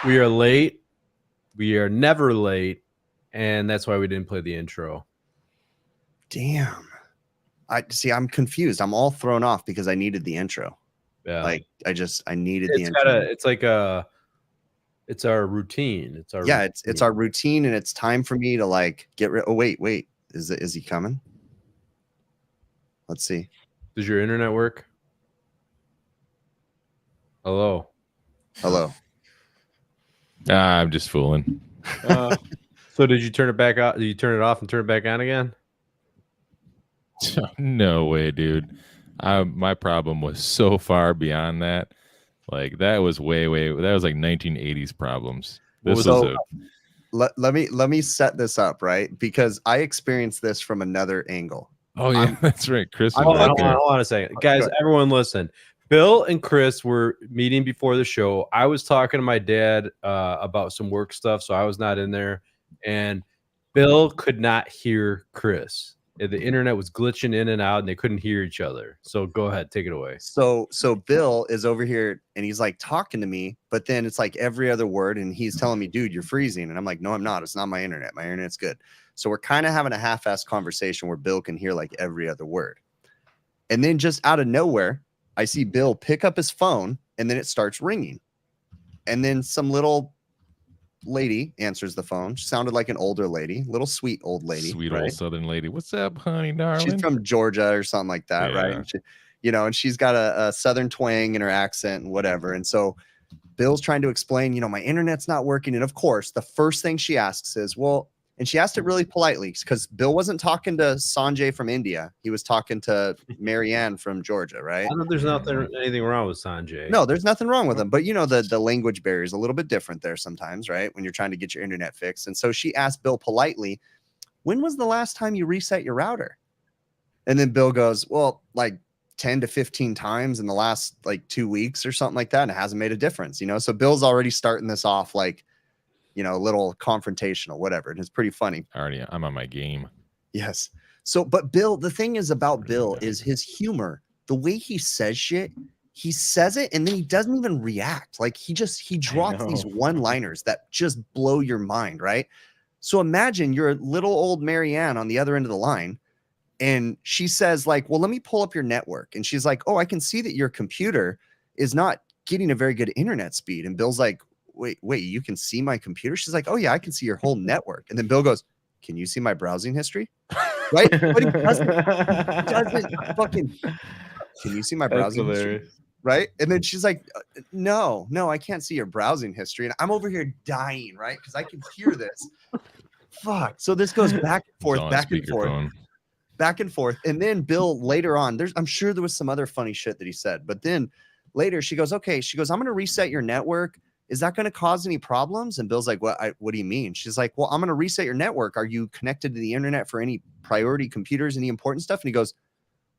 We are late. We are never late, and that's why we didn't play the intro. Damn. I'm confused. I'm all thrown off because I needed the intro. Yeah. Like I needed the intro. It's our routine. It's our routine, and it's time for me to like get rid. Oh, wait. Is he coming? Let's see. Does your internet work? Hello. I'm just fooling. So did you turn it back out? Did you turn it off and turn it back on again? No way, dude. My problem was so far beyond that. Like that was way. That was like 1980s problems. Let me set this up, right? Because I experienced this from another angle. Oh yeah, that's right. Chris. Hold on a second, guys. Everyone, listen. Bill and Chris were meeting before the show. I was talking to my dad about some work stuff, so I was not in there. And Bill could not hear Chris. The internet was glitching in and out, and they couldn't hear each other. So go ahead, take it away. So Bill is over here, and he's like talking to me, but then it's like every other word, and he's telling me, "Dude, you're freezing," and I'm like, "No, I'm not. It's not my internet. My internet's good." So we're kind of having a half-assed conversation where Bill can hear like every other word, and then just out of nowhere, I see Bill pick up his phone, and then it starts ringing, and then some little lady answers the phone. She sounded like an older lady, little sweet old lady, sweet old Southern lady. What's up, honey, darling? She's from Georgia or something like that, right? And she, and she's got a Southern twang in her accent and whatever. And so Bill's trying to explain, my internet's not working. And of course, the first thing she asks is, well, and she asked it really politely because Bill wasn't talking to Sanjay from India. He was talking to Marianne from Georgia, right? I know there's anything wrong with Sanjay. No, there's nothing wrong with him. But the language barrier is a little bit different there sometimes, right? When you're trying to get your internet fixed. And so she asked Bill politely, when was the last time you reset your router? And then Bill goes, well, like 10 to 15 times in the last like 2 weeks or something like that. And it hasn't made a difference, So Bill's already starting this off like, a little confrontational, whatever. And it's pretty funny. I'm on my game. Yes. So, but Bill, the thing is about Bill is his humor, the way he says shit, he says it and then he doesn't even react. Like he drops these one-liners that just blow your mind, right? So imagine you're little old Marianne on the other end of the line and she says like, well, let me pull up your network. And she's like, oh, I can see that your computer is not getting a very good internet speed. And Bill's like, wait, you can see my computer? She's like, oh yeah, I can see your whole network. And then Bill goes, can you see my browsing history? Right? But he doesn't fucking, can you see my browsing history? Right? And then she's like, no, I can't see your browsing history. And I'm over here dying, right? Because I can hear this. Fuck. So this goes back and forth, back and forth. And then Bill later on, I'm sure there was some other funny shit that he said. But then later she goes, I'm going to reset your network. Is that going to cause any problems? And Bill's like, what do you mean? She's like, well, I'm going to reset your network. Are you connected to the internet for any priority computers, any important stuff? And he goes,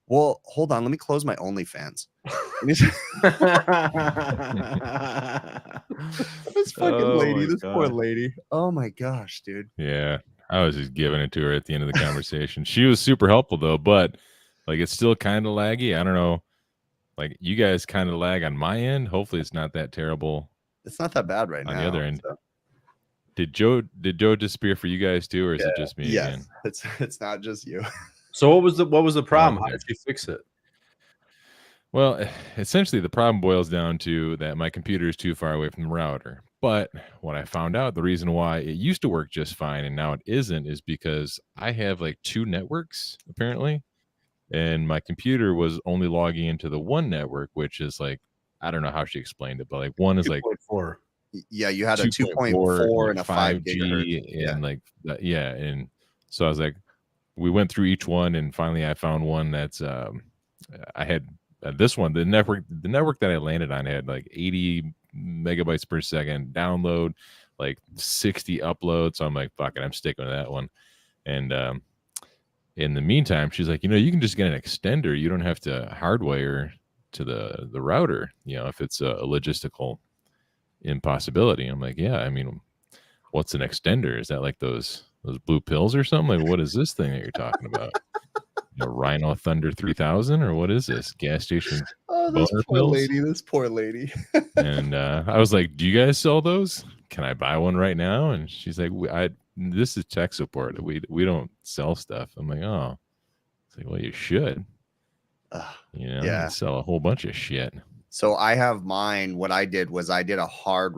well, hold on. Let me close my OnlyFans. This fucking lady, this poor lady. Oh my gosh, dude. Yeah. I was just giving it to her at the end of the conversation. She was super helpful though, but like, it's still kind of laggy. I don't know. Like you guys kind of lag on my end. Hopefully it's not that terrible. It's not that bad right now. On the other end, so. Did Joe disappear for you guys too, or is it just me again? It's not just you. So what was the problem? How did you fix it? Well, essentially the problem boils down to that my computer is too far away from the router. But what I found out, the reason why it used to work just fine and now it isn't, is because I have like 2 networks apparently, and my computer was only logging into the one network, which is like, I don't know how she explained it, but like one is 2. Like 2.4. Yeah, you had a 2.4 and a 5 gigahertz. And like and so I was like, we went through each one, and finally I found one that's I had this one, the network that I landed on had like 80 megabytes per second download, like 60 uploads. So I'm like, fuck it, I'm sticking with that one. And in the meantime, she's like, you can just get an extender. You don't have to hardwire to the router, if it's a logistical impossibility. I'm like, yeah, I mean, what's an extender? Is that like those blue pills or something? Like, what is this thing that you're talking about? Rhino Thunder 3000, or what is this gas station? Oh, this poor lady. And I was like, do you guys sell those? can I buy one right now? And she's like, this is tech support. We don't sell stuff. I'm like, oh, it's like, well, you should. Yeah. You sell a whole bunch of shit. So I have mine. What I did was I did a home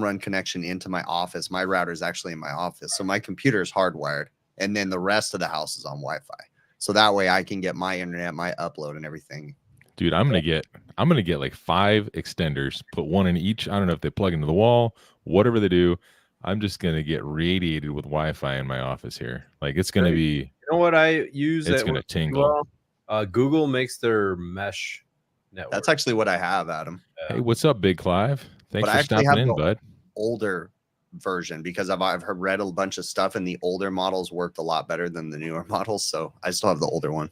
run connection into my office. My router is actually in my office. So my computer is hardwired. And then the rest of the house is on Wi-Fi. So that way I can get my internet, my upload and everything. Dude, I'm gonna get like 5 extenders, put one in each. I don't know if they plug into the wall, whatever they do. I'm just gonna get radiated with Wi-Fi in my office here. Like it's gonna be. You know what I use? It's gonna tingle. Google makes their mesh network. That's actually what I have, Adam. Hey, what's up, Big Clive? Thanks for stopping in, bud. Older version because I've read a bunch of stuff and the older models worked a lot better than the newer models. So I still have the older one.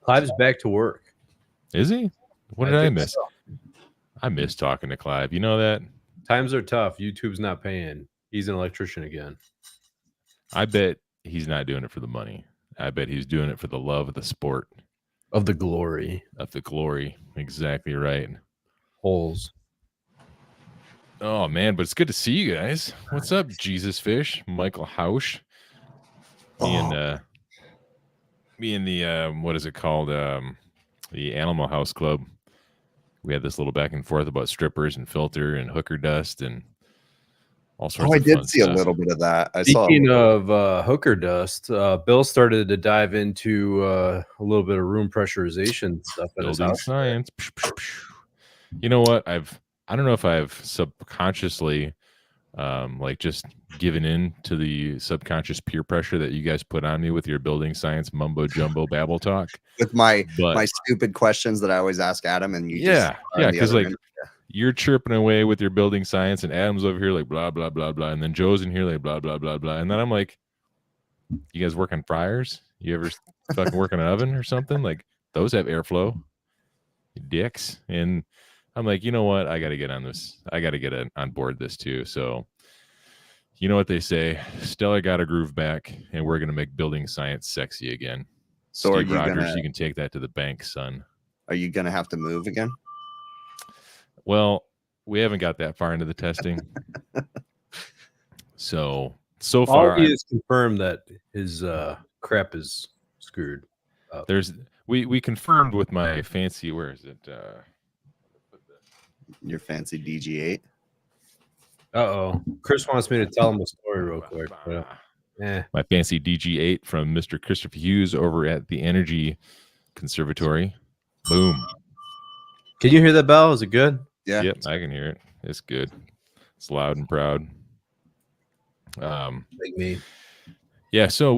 Clive's back to work. Is he? What did I miss? So. I miss talking to Clive. You know that? Times are tough. YouTube's not paying. He's an electrician again. I bet he's not doing it for the money. I bet he's doing it for the love of the sport. Of the glory. Of the glory. Exactly right. Holes. Oh, man, but it's good to see you guys. What's up, Jesus Fish? Michael Hausch. Me and the, what is it called? The Animal House Club. We had this little back and forth about strippers and filter and hooker dust and all sorts of I did fun see stuff. a little bit of that. Speaking of hooker dust, Bill started to dive into a little bit of room pressurization stuff at his Building house. science. You know what? I don't know if I've subconsciously like just given in to the subconscious peer pressure that you guys put on me with your building science mumbo jumbo babble talk. With my stupid questions that I always ask Adam, and you because like you're chirping away with your building science, and Adam's over here like blah blah blah blah, and then Joe's in here like blah blah blah blah, and then I'm like, you guys work on fryers? You ever fucking work on an oven or something? Like those have airflow, you dicks. And I'm like, you know what? I got to get on this. I got to get on board this too. So, you know what they say? Stella got a groove back, and we're going to make building science sexy again. So Steve Rogers, you can take that to the bank, son. Are you going to have to move again? Well, we haven't got that far into the testing. so far, all he has confirmed that his crap is screwed up. We confirmed with my fancy, where is it? Your fancy DG8. Chris wants me to tell him a story real quick. My fancy DG8 from Mr. Christopher Hughes over at the Energy Conservatory. Boom. Can you hear that bell? Is it good? Yeah. Yep, I can hear it. It's good. It's loud and proud. Like me. Yeah, so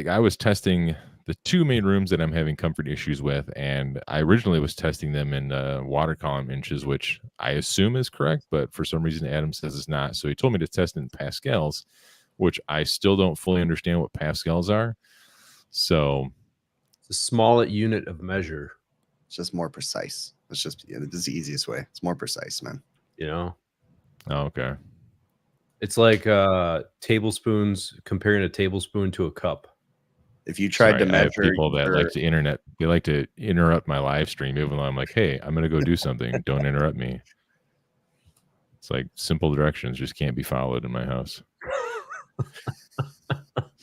I was testing the 2 main rooms that I'm having comfort issues with, and I originally was testing them in water column inches, which I assume is correct, but for some reason Adam says it's not. So he told me to test it in pascals, which I still don't fully understand what pascals are. So it's a small unit of measure. It's just more precise. It's just it's the easiest way. It's more precise, man. You know? Oh, okay. It's like tablespoons, comparing a tablespoon to a cup. If you tried to measure, I have people that like to interrupt my live stream, even though I'm like, hey, I'm gonna go do something. Don't interrupt me. It's like simple directions just can't be followed in my house.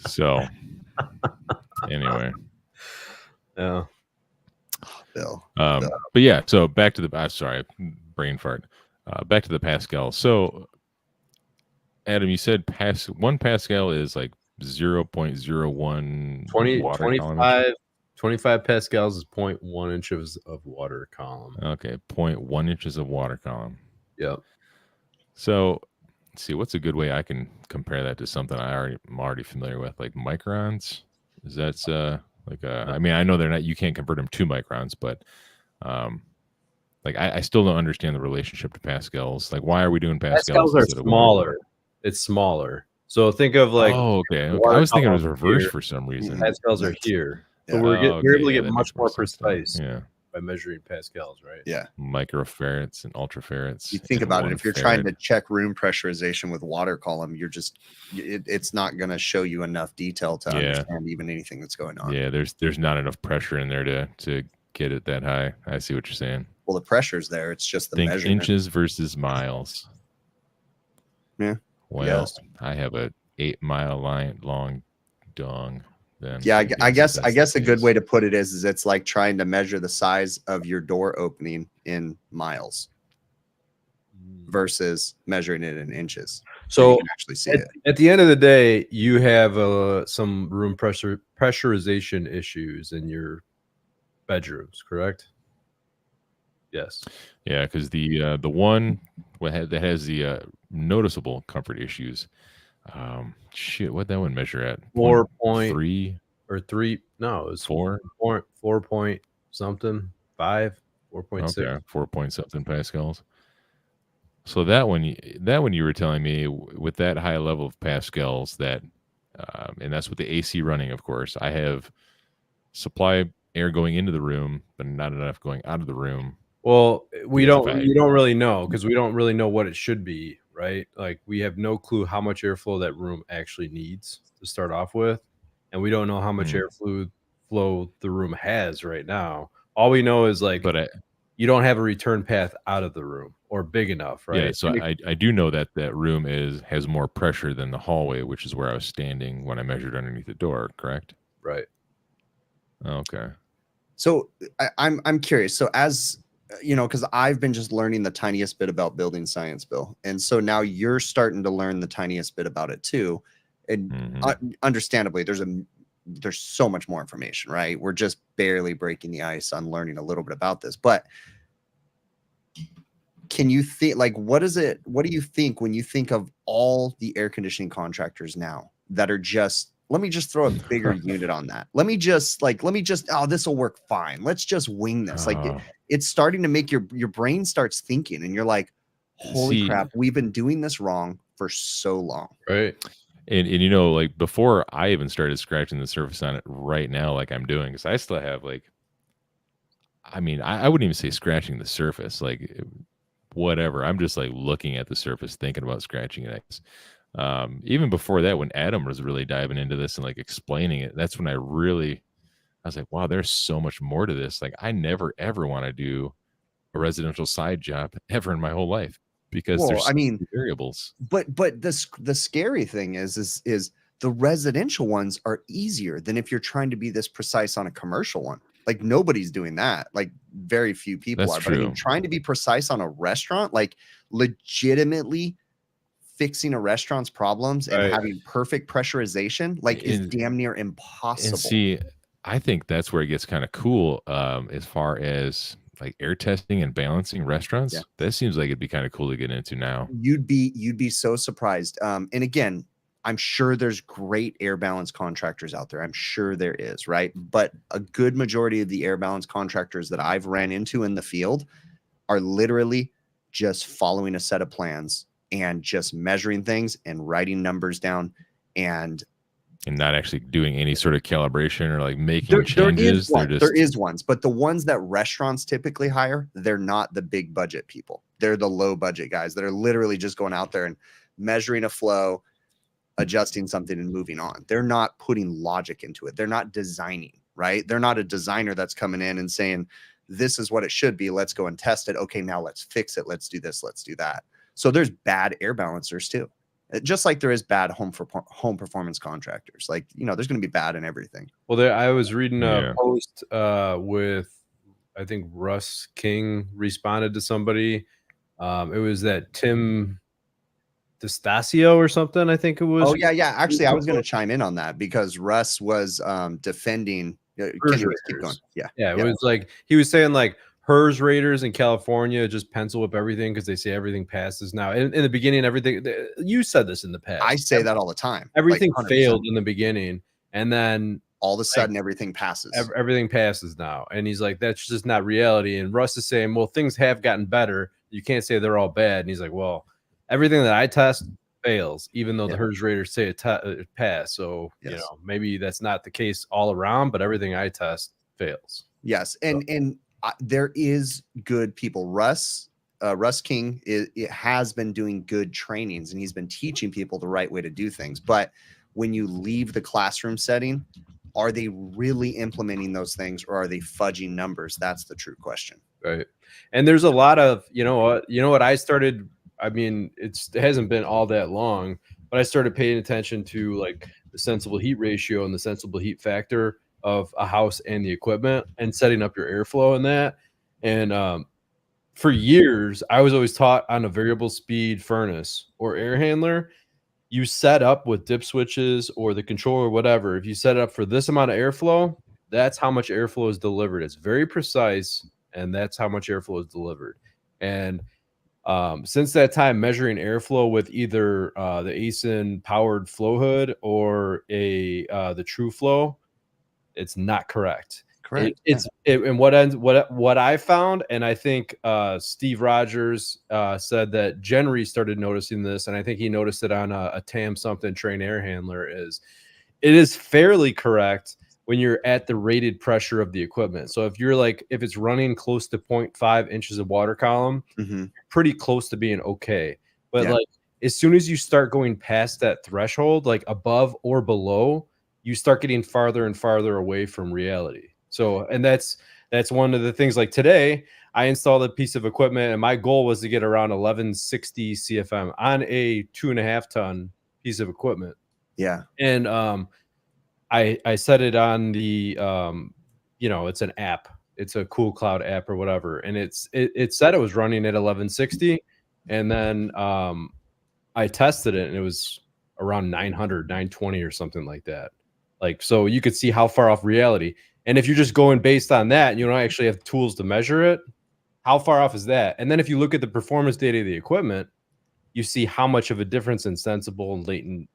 So anyway. Yeah. Bill. But yeah, so back to the sorry, brain fart. Back to the Pascal. So Adam, you said 1 Pascal is like 0.01 25 pascals is 0.1 inches of water column. Okay, 0.1 inches of water column. Yep. So let's see, what's a good way I can compare that to something I'm already familiar with, like microns? Is that I mean, I know they're not, you can't convert them to microns, but like I still don't understand the relationship to pascals. Like, why are we doing pascals? Pascals are smaller. It's smaller. So think of like, oh, okay. I was thinking it was reversed for some reason. Pascals are here. So Yeah. we're able to get that much makes more sense. precise Yeah. by measuring pascals, right? Yeah. Microfarads and ultrafarads. You think and about it. 1 If you're farad. trying to check room pressurization with water column, you're just it's not going to show you enough detail to understand even anything that's going on. Yeah, there's not enough pressure in there to get it that high. I see what you're saying. Well, the pressure's there. It's just the Think measurement. inches versus miles. Yeah. Well, Yes. I have a 8-mile long dong. Then Yeah, I guess a good way to to put it is it's like trying to measure the size of your door opening in miles versus measuring it in inches. So you can actually see it. At the end of the day, you have some room pressurization issues in your bedrooms, correct? Yes. Yeah, because the one that has the noticeable comfort issues. Shit, what that one measure at? 4.3 or 3? No, it was 4. 4 point something 5, 4.6. Okay, 4 point something pascals. So that one you were telling me with that high level of pascals that, and that's with the AC running, of course. I have supply air going into the room, but not enough going out of the room. Well, you don't really know, because we don't really know what it should be, right? Like, we have no clue how much airflow that room actually needs to start off with, and we don't know how much airflow the room has right now. All we know is like, But you don't have a return path out of the room or big enough, right? Yeah, so I do know that room has more pressure than the hallway, which is where I was standing when I measured underneath the door. Correct? Right. Okay. So I'm curious. So as you know, because I've been just learning the tiniest bit about building science, Bill, and so now you're starting to learn the tiniest bit about it too. And understandably, there's so much more information, right? We're just barely breaking the ice on learning a little bit about this, but can you think, like, what do you think when you think of all the air conditioning contractors now that are just, let me just throw a bigger unit on that. Let me just, oh, this will work fine. Let's just wing this. Like, it's starting to make your brain starts thinking, and you're like, holy crap, we've been doing this wrong for so long. Right. And you know, like, before I even started scratching the surface on it right now, like I'm doing, because I still have, like, I mean, I wouldn't even say scratching the surface, like, whatever. I'm just like looking at the surface, thinking about scratching it. Even before that, when Adam was really diving into this and like explaining it, that's when I was like, wow, there's so much more to this. Like, I never ever want to do a residential side job ever in my whole life, because there's so many variables. But the scary thing is the residential ones are easier than if you're trying to be this precise on a commercial one. Like, nobody's doing that. Like, very few people That's are. true. But I mean, trying to be precise on a restaurant, like legitimately fixing a restaurant's problems and having perfect pressurization, like, is damn near impossible. And see, I think that's where it gets kind of cool, as far as like air testing and balancing restaurants. Yeah. That seems like it'd be kind of cool to get into now. You'd be so surprised. And again, I'm sure there's great air balance contractors out there. I'm sure there is, right? But a good majority of the air balance contractors that I've ran into in the field are literally just following a set of plans and just measuring things and writing numbers down and not actually doing any sort of calibration or like making changes. There is ones, but the ones that restaurants typically hire, they're not the big budget people. They're the low budget guys that are literally just going out there and measuring a flow, adjusting something, and moving on. They're not putting logic into it. They're not designing, right? They're not a designer that's coming in and saying, this is what it should be. Let's go and test it. Okay, now let's fix it. Let's do this. Let's do that. So there's bad air balancers too. Just like there is bad home performance contractors. Like, you know, there's going to be bad in everything. Well, I was reading a post with, I think Russ King responded to somebody. It was that Tim D'Estasio or something, I think it was. Oh, yeah. Actually, I was going to chime in on that because Russ was defending. Keep going. Yeah. It was like, he was saying like, HERS raters in California just pencil whip everything because they say everything passes now. In the beginning, everything, you said this in the past. I say that all the time. Everything failed in the beginning, and then all of a sudden everything passes. Everything passes now. And he's like, that's just not reality. And Russ is saying, well, things have gotten better. You can't say they're all bad. And he's like, well, everything that I test fails, even though the HERS raters say it passed. So, you know, maybe that's not the case all around, but everything I test fails. Yes. And there is good people. Russ King has been doing good trainings, and he's been teaching people the right way to do things. But when you leave the classroom setting, are they really implementing those things, or are they fudging numbers? That's the true question. Right. And there's a lot of, you know what I started I mean, it hasn't been all that long, but I started paying attention to like the sensible heat ratio and the sensible heat factor of a house and the equipment and setting up your airflow in that. And for years, I was always taught on a variable speed furnace or air handler, you set up with dip switches or the controller, whatever. If you set it up for this amount of airflow, that's how much airflow is delivered. It's very precise, and that's how much airflow is delivered. And since that time, measuring airflow with either the ASIN powered flow hood or the TrueFlow, it's not correct. Correct. And what I found, and I think Steve Rogers said that Genry started noticing this, and I think he noticed it on a TAM something train air handler, is it is fairly correct when you're at the rated pressure of the equipment. So if it's running close to 0.5 inches of water column, you're pretty close to being okay. But like as soon as you start going past that threshold, like above or below, you start getting farther and farther away from reality. So, and that's one of the things. Like today, I installed a piece of equipment, and my goal was to get around 1160 CFM on a 2.5 ton piece of equipment. Yeah. And I set it on the it's an app. It's a Cool Cloud app or whatever, and it said it was running at 1160, and then I tested it, and it was around 900, 920 or something like that. Like, so you could see how far off reality. And if you're just going based on that, and you don't actually have tools to measure it, how far off is that? And then if you look at the performance data of the equipment, you see how much of a difference in sensible and latent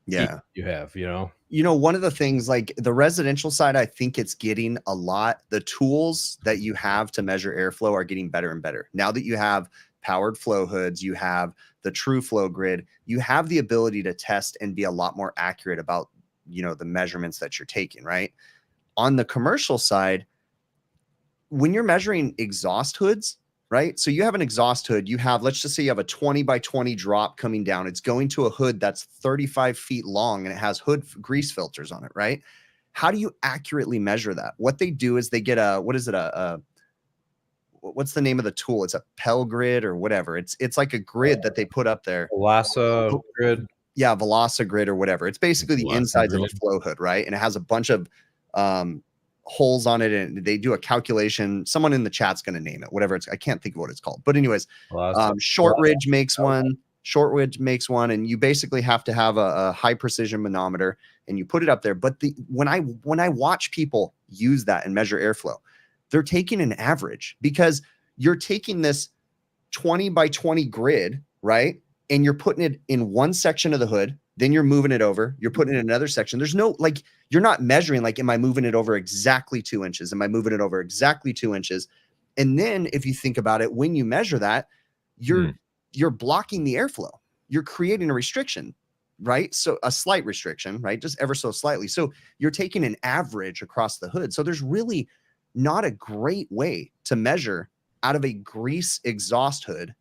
heat you have, one of the things, like the residential side, I think it's getting a lot. The tools that you have to measure airflow are getting better and better. Now that you have powered flow hoods, you have the TrueFlow grid, you have the ability to test and be a lot more accurate about, the measurements that you're taking, right? On the commercial side, when you're measuring exhaust hoods, right? So you have an exhaust hood, let's just say you have a 20 by 20 drop coming down. It's going to a hood that's 35 feet long, and it has hood grease filters on it, right? How do you accurately measure that? What they do is they get what's the name of the tool? It's a Pell grid or whatever. It's like a grid that they put up there. Velasa grid. Yeah, Velasa grid or whatever. It's basically the insides of a flow hood, right? And it has a bunch of holes on it, and they do a calculation. Someone in the chat's going to name it, whatever I can't think of what it's called. But anyways, Shortridge makes one. And you basically have to have a high precision manometer, and you put it up there. But when I watch people use that and measure airflow, they're taking an average, because you're taking this 20 by 20 grid, right? And you're putting it in one section of the hood, then you're moving it over, you're putting it in another section. There's no, like, you're not measuring, like, am I moving it over exactly 2 inches? Am I moving it over exactly 2 inches? And then if you think about it, when you measure that, you're blocking the airflow. You're creating a restriction, right? So a slight restriction, right? Just ever so slightly. So you're taking an average across the hood. So there's really not a great way to measure out of a grease exhaust hood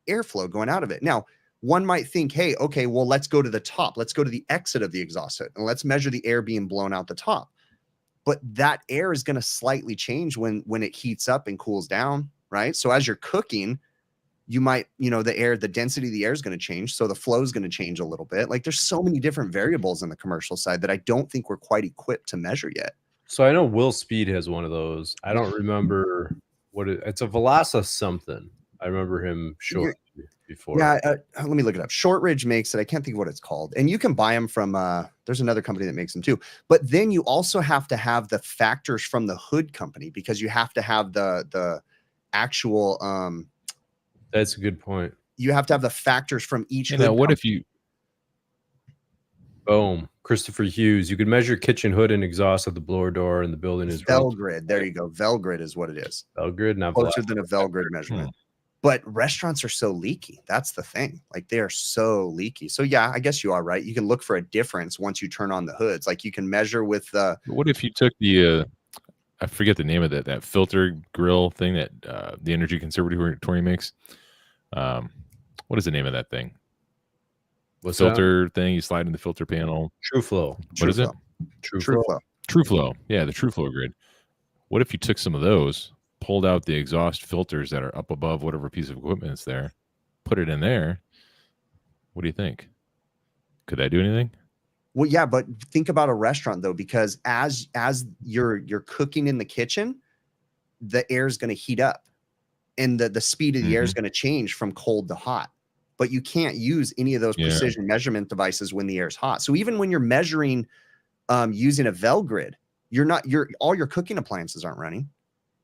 airflow going out of it. Now, one might think, hey, okay, well, let's go to the top. Let's go to the exit of the exhaust hood, and let's measure the air being blown out the top. But that air is going to slightly change when it heats up and cools down, right? So as you're cooking, you might, the density of the air is going to change. So the flow is going to change a little bit. Like, there's so many different variables in the commercial side that I don't think we're quite equipped to measure yet. So I know Will Speed has one of those. I don't remember it's a Velasa something. I remember him showing before. Yeah, let me look it up. Shortridge makes it. I can't think of what it's called. And you can buy them from, there's another company that makes them too. But then you also have to have the factors from the hood company, because you have to have the actual. That's a good point. You have to have the factors from each. Now, what if you? Boom. Christopher Hughes. You could measure kitchen hood and exhaust of the blower door, and the building is Velgrid. There you go. Velgrid is what it is. Velgrid, not closer than a Velgrid measurement. But restaurants are so leaky. That's the thing. Like, they are so leaky. So yeah, I guess you are right. You can look for a difference once you turn on the hoods. Like, you can measure with the. What if you took the I forget the name of that filter grill thing that the Energy Conservatory makes. What is the name of that thing? What's filter thing? You slide in the filter panel. TrueFlow. What is it? TrueFlow. TrueFlow. Yeah, the TrueFlow grid. What if you took some of those, pulled out the exhaust filters that are up above whatever piece of equipment is there, put it in there. What do you think? Could that do anything? Well, yeah, but think about a restaurant though, because as you're cooking in the kitchen, the air is going to heat up, and the speed of the air is going to change from cold to hot. But you can't use any of those precision measurement devices when the air is hot. So even when you're measuring using a Vel grid, all your cooking appliances aren't running.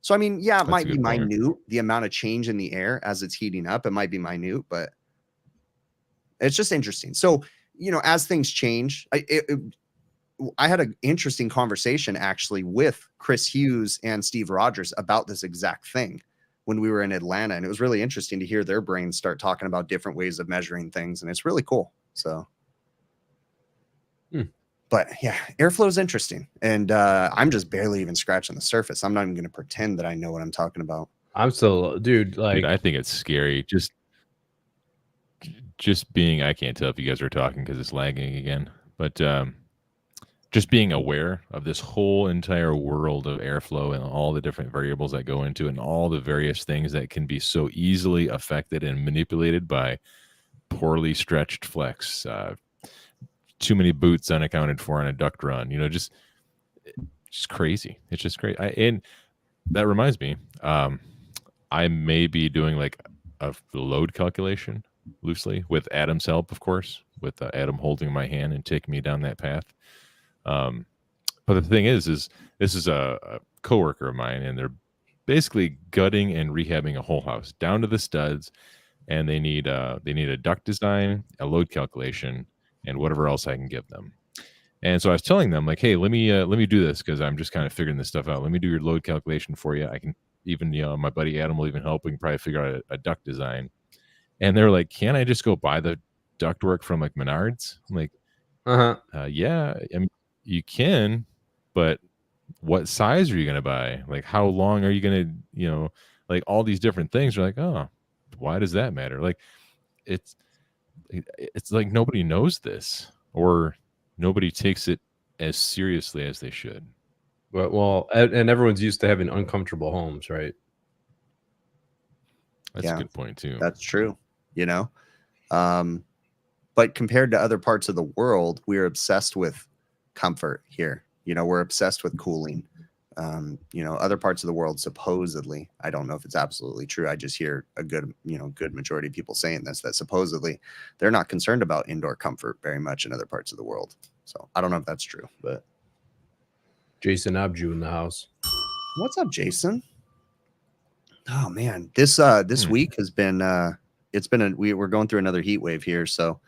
So I mean, yeah, it might be minute, the amount of change in the air as it's heating up. It might be minute, but it's just interesting. So, you know, as things change, I had an interesting conversation actually with Chris Hughes and Steve Rogers about this exact thing when we were in Atlanta. And it was really interesting to hear their brains start talking about different ways of measuring things. And it's really cool. So, but yeah, airflow is interesting. And I'm just barely even scratching the surface. I'm not even going to pretend that I know what I'm talking about. I'm still, dude, I think it's scary. Just being, I can't tell if you guys are talking because it's lagging again, but just being aware of this whole entire world of airflow and all the different variables that go into it and all the various things that can be so easily affected and manipulated by poorly stretched flex, too many boots unaccounted for on a duct run, you know, just crazy. It's just great. And that reminds me, I may be doing like a load calculation loosely with Adam's help, of course, with Adam holding my hand and taking me down that path. But the thing is this is a coworker of mine, and they're basically gutting and rehabbing a whole house down to the studs, and they need a duct design, a load calculation, and whatever else I can give them. And so I was telling them, like, hey, let me do this because I'm just kind of figuring this stuff out. Let me do your load calculation for you. I can even, you know, my buddy Adam will even help. We can probably figure out a duct design. And they're like, can't I just go buy the ductwork from like Menards? I'm like, yeah, I mean, you can, but what size are you going to buy? Like, how long are you going to, you know, like all these different things are like, oh, why does that matter? Like, it's like nobody knows this, or nobody takes it as seriously as they should. But well, and everyone's used to having uncomfortable homes, right? That's a good point too. That's true. You know, but compared to other parts of the world, we're obsessed with comfort here. You know, we're obsessed with cooling. You know, other parts of the world, supposedly, I don't know if it's absolutely true. I just hear a good majority of people saying this, that supposedly they're not concerned about indoor comfort very much in other parts of the world. So I don't know if that's true, but Jason Abju in the house. What's up, Jason? Oh man, this week has been we're going through another heat wave here. So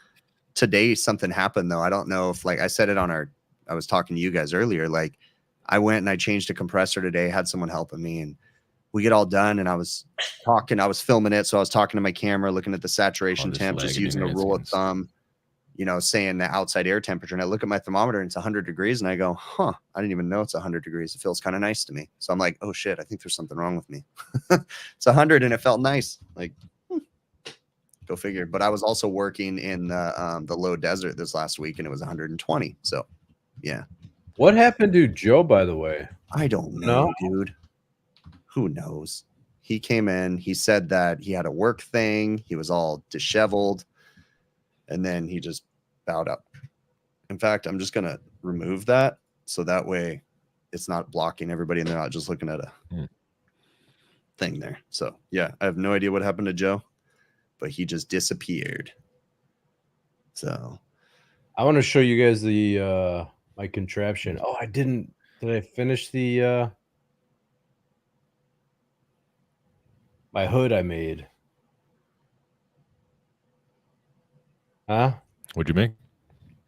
today something happened though. I don't know if, like I said it on I was talking to you guys earlier, like I went and I changed a compressor today, had someone helping me, and we get all done. And I was filming it. So I was talking to my camera, looking at the saturation temp, just using a rule of thumb, you know, saying the outside air temperature. And I look at my thermometer and it's 100 degrees. And I go, I didn't even know it's 100 degrees. It feels kind of nice to me. So I'm like, oh shit, I think there's something wrong with me. It's 100 and it felt nice. Like, go figure. But I was also working in the low desert this last week and it was 120. So yeah. What happened to Joe, by the way? I don't know, dude. Who knows? He came in, he said that he had a work thing, he was all disheveled, and then he just bowed up. In fact, I'm just gonna remove that so that way it's not blocking everybody and they're not just looking at a thing there. So yeah, I have no idea what happened to Joe, but he just disappeared. So I want to show you guys the my contraption. Oh, I didn't. Did I finish the my hood I made? Huh? What'd you make?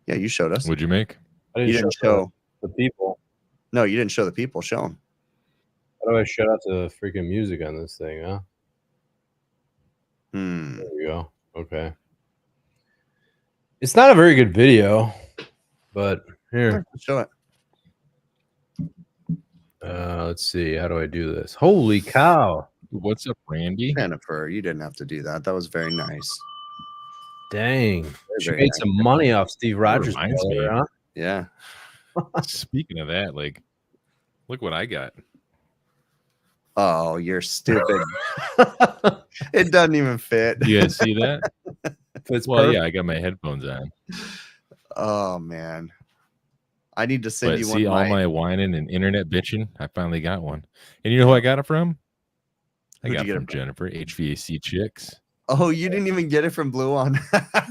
Yeah, you showed us. What'd you make? I didn't show the people. No, you didn't show the people. Show them. How do I shut out the freaking music on this thing, huh? There we go. Okay. It's not a very good video, but here. Show it. Let's see. How do I do this? Holy cow. What's up, Randy? Jennifer, you didn't have to do that. That was very nice. Dang. She made some money off Steve Rogers. Huh? Yeah. Speaking of that, like, look what I got. Oh, you're stupid. It doesn't even fit. You guys see that? It's Well, perfect. yeah, I got my headphones on. Oh man, I need to send But you see, one. all my whining and internet bitching, I finally got one. And you know who I got it from? I Who'd got you it get from it from? Jennifer, HVAC Chicks. Oh, you didn't even get it from Blue On.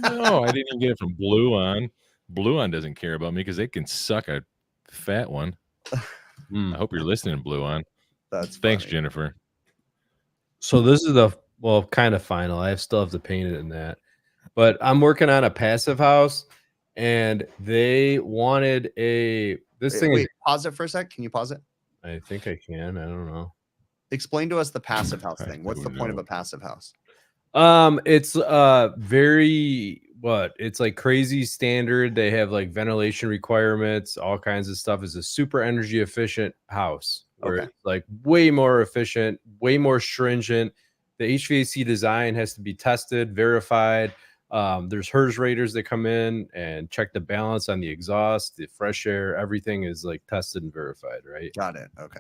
No, I didn't even get it from Blue On. Blue On doesn't care about me because they can suck a fat one. I hope you're listening, Blue On. That's Thanks, funny. Jennifer. So this is the kind of final. I still have to paint it in that, but I'm working on a passive house, and they wanted this thing. Wait, pause it for a sec. Can you pause it? I think I can. I don't know. Explain to us the passive house I thing. What's the don't point of know. a passive house? It's very it's like crazy standard. They have like ventilation requirements, all kinds of stuff. It's a super energy efficient house where Okay. it's like way more efficient, way more stringent. The HVAC design has to be tested, verified. There's HERS raters that come in and check the balance on the exhaust, the fresh air, everything is like tested and verified, right? Got it. Okay.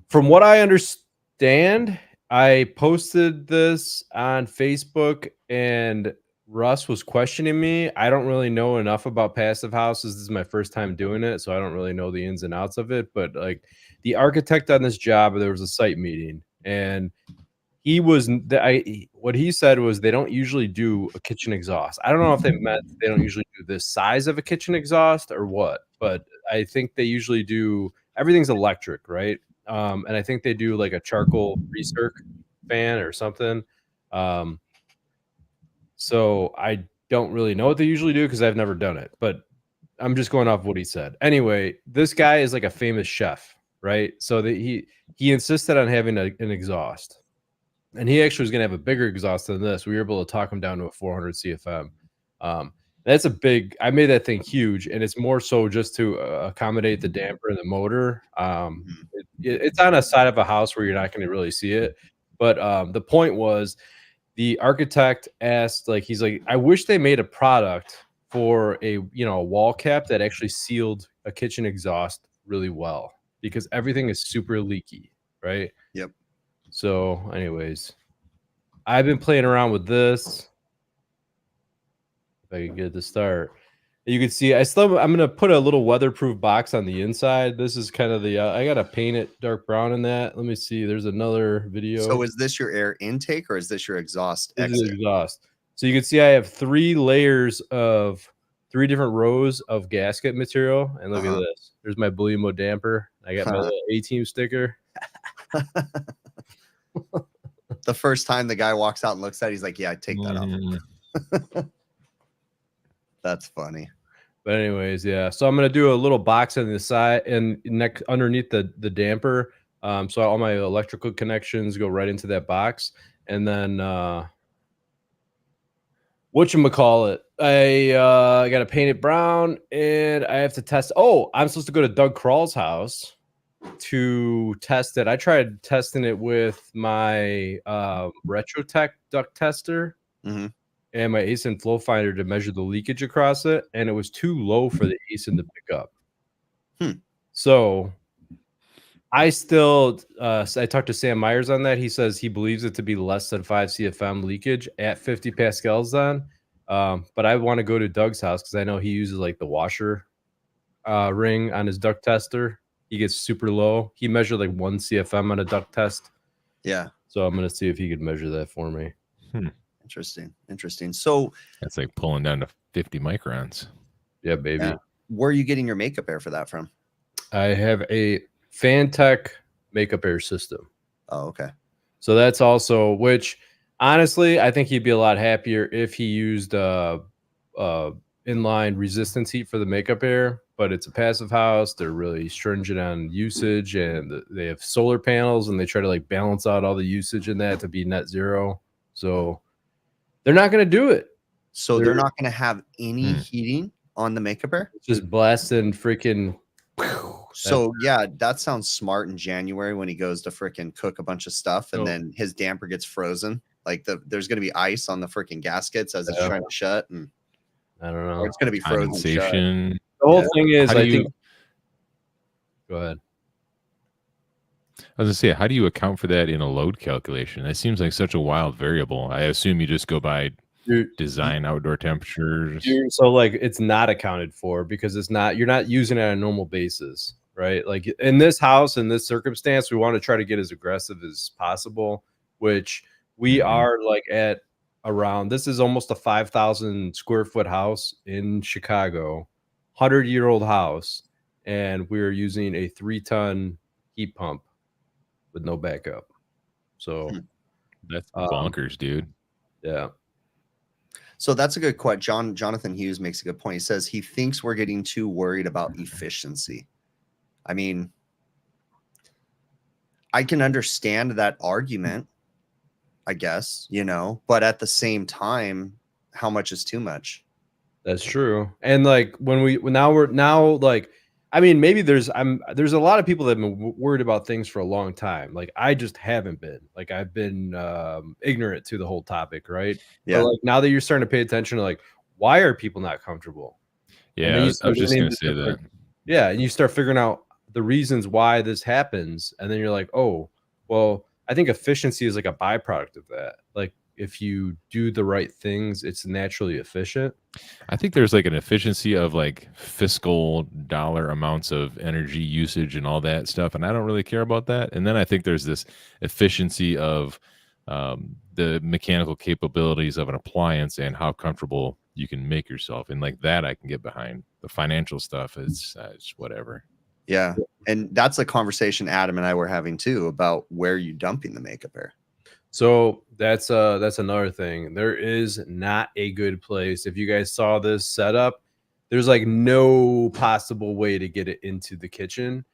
From what I understand, I posted this on Facebook and Russ was questioning me. I don't really know enough about passive houses. This is my first time doing it, so I don't really know the ins and outs of it. But like the architect on this job, there was a site meeting, and what he said was they don't usually do a kitchen exhaust. I don't know if they meant they don't usually do this size of a kitchen exhaust or what, but I think they usually do everything's electric, right? And I think they do like a charcoal recirc fan or something. So I don't really know what they usually do because I've never done it, but I'm just going off what he said. Anyway, this guy is like a famous chef, right? So he insisted on having an exhaust, and he actually was going to have a bigger exhaust than this. We were able to talk him down to a 400 CFM. That's a big. I made that thing huge, and it's more so just to accommodate the damper and the motor. It's on a side of a house where you're not going to really see it, but the point was, the architect asked, like, he's like, I wish they made a product for a wall cap that actually sealed a kitchen exhaust really well, because everything is super leaky, right? Yep. So, anyways, I've been playing around with this. If I could get it to start, you can see I'm gonna put a little weatherproof box on the inside. This is kind of the I gotta paint it dark brown in that. Let me see. There's another video. So is this your air intake or is this your exhaust This is exit? exhaust. So you can see I have 3 different rows of gasket material. And look at this. There's my Bulimo damper. I got my little A-Team sticker. The first time the guy walks out and looks at it, he's like, yeah, I take that off. That's funny. But anyways, yeah. So I'm gonna do a little box on the side and underneath the damper. So all my electrical connections go right into that box. And then whatchamacallit, I gotta paint it brown, and I have to test. Oh, I'm supposed to go to Doug Crawl's house to test it. I tried testing it with my Retrotech duct tester and my ASIN flow finder to measure the leakage across it, and it was too low for the ASIN to pick up. So I talked to Sam Myers on that. He says he believes it to be less than 5 CFM leakage at 50 pascals then. But I want to go to Doug's house because I know he uses like the washer ring on his duct tester. He gets super low. He measured like 1 CFM on a duct test. Yeah. So I'm going to see if he could measure that for me. Interesting. So that's like pulling down to 50 microns. Yeah, baby. Yeah. Where are you getting your makeup air for that from? I have a Fantech makeup air system. Oh, okay. So that's also, which honestly, I think he'd be a lot happier if he used inline resistance heat for the makeup air, but it's a passive house. They're really stringent on usage, and they have solar panels, and they try to like balance out all the usage in that to be net zero. So they're not going to do it. So they're not going to have any heating on the makeup air? Just blasting freaking. So yeah, that sounds smart in January when he goes to freaking cook a bunch of stuff, and then his damper gets frozen. Like there's going to be ice on the freaking gaskets as it's trying to shut, and I don't know. Or it's going to be frozen shut. The whole thing is, I think. Go ahead. I was gonna say, how do you account for that in a load calculation? That seems like such a wild variable. I assume you just go by You're, design outdoor temperatures. so like it's not accounted for because you're not using it on a normal basis, right? Like in this house, in this circumstance, we want to try to get as aggressive as possible, which we Mhm. are like at around, this is almost a 5,000 square foot house in Chicago, 100-year-old house, and we're using a 3-ton heat pump with no backup. So That's bonkers, dude. yeah. So that's a good question. Jonathan Hughes makes a good point. He says he thinks we're getting too worried about efficiency. I mean, I can understand that argument, I guess, but at the same time, how much is too much? That's true. And like we're like, I mean, maybe there's a lot of people that have been worried about things for a long time. Like I just haven't been. Like I've been ignorant to the whole topic, right? Yeah. But like now that you're starting to pay attention to like why are people not comfortable? And Yeah, then I you was start just getting gonna into say that. different- Yeah, and you start figuring out the reasons why this happens, and then you're like, oh, well, I think efficiency is like a byproduct of that. Like if you do the right things, it's naturally efficient. I think there's like an efficiency of like fiscal dollar amounts of energy usage and all that stuff, and I don't really care about that. And then I think there's this efficiency of the mechanical capabilities of an appliance and how comfortable you can make yourself, and like that I can get behind. The financial stuff is whatever. Yeah. And that's a conversation Adam and I were having too about where you dumping the makeup air. So that's another thing. There is not a good place. If you guys saw this setup, there's like no possible way to get it into the kitchen.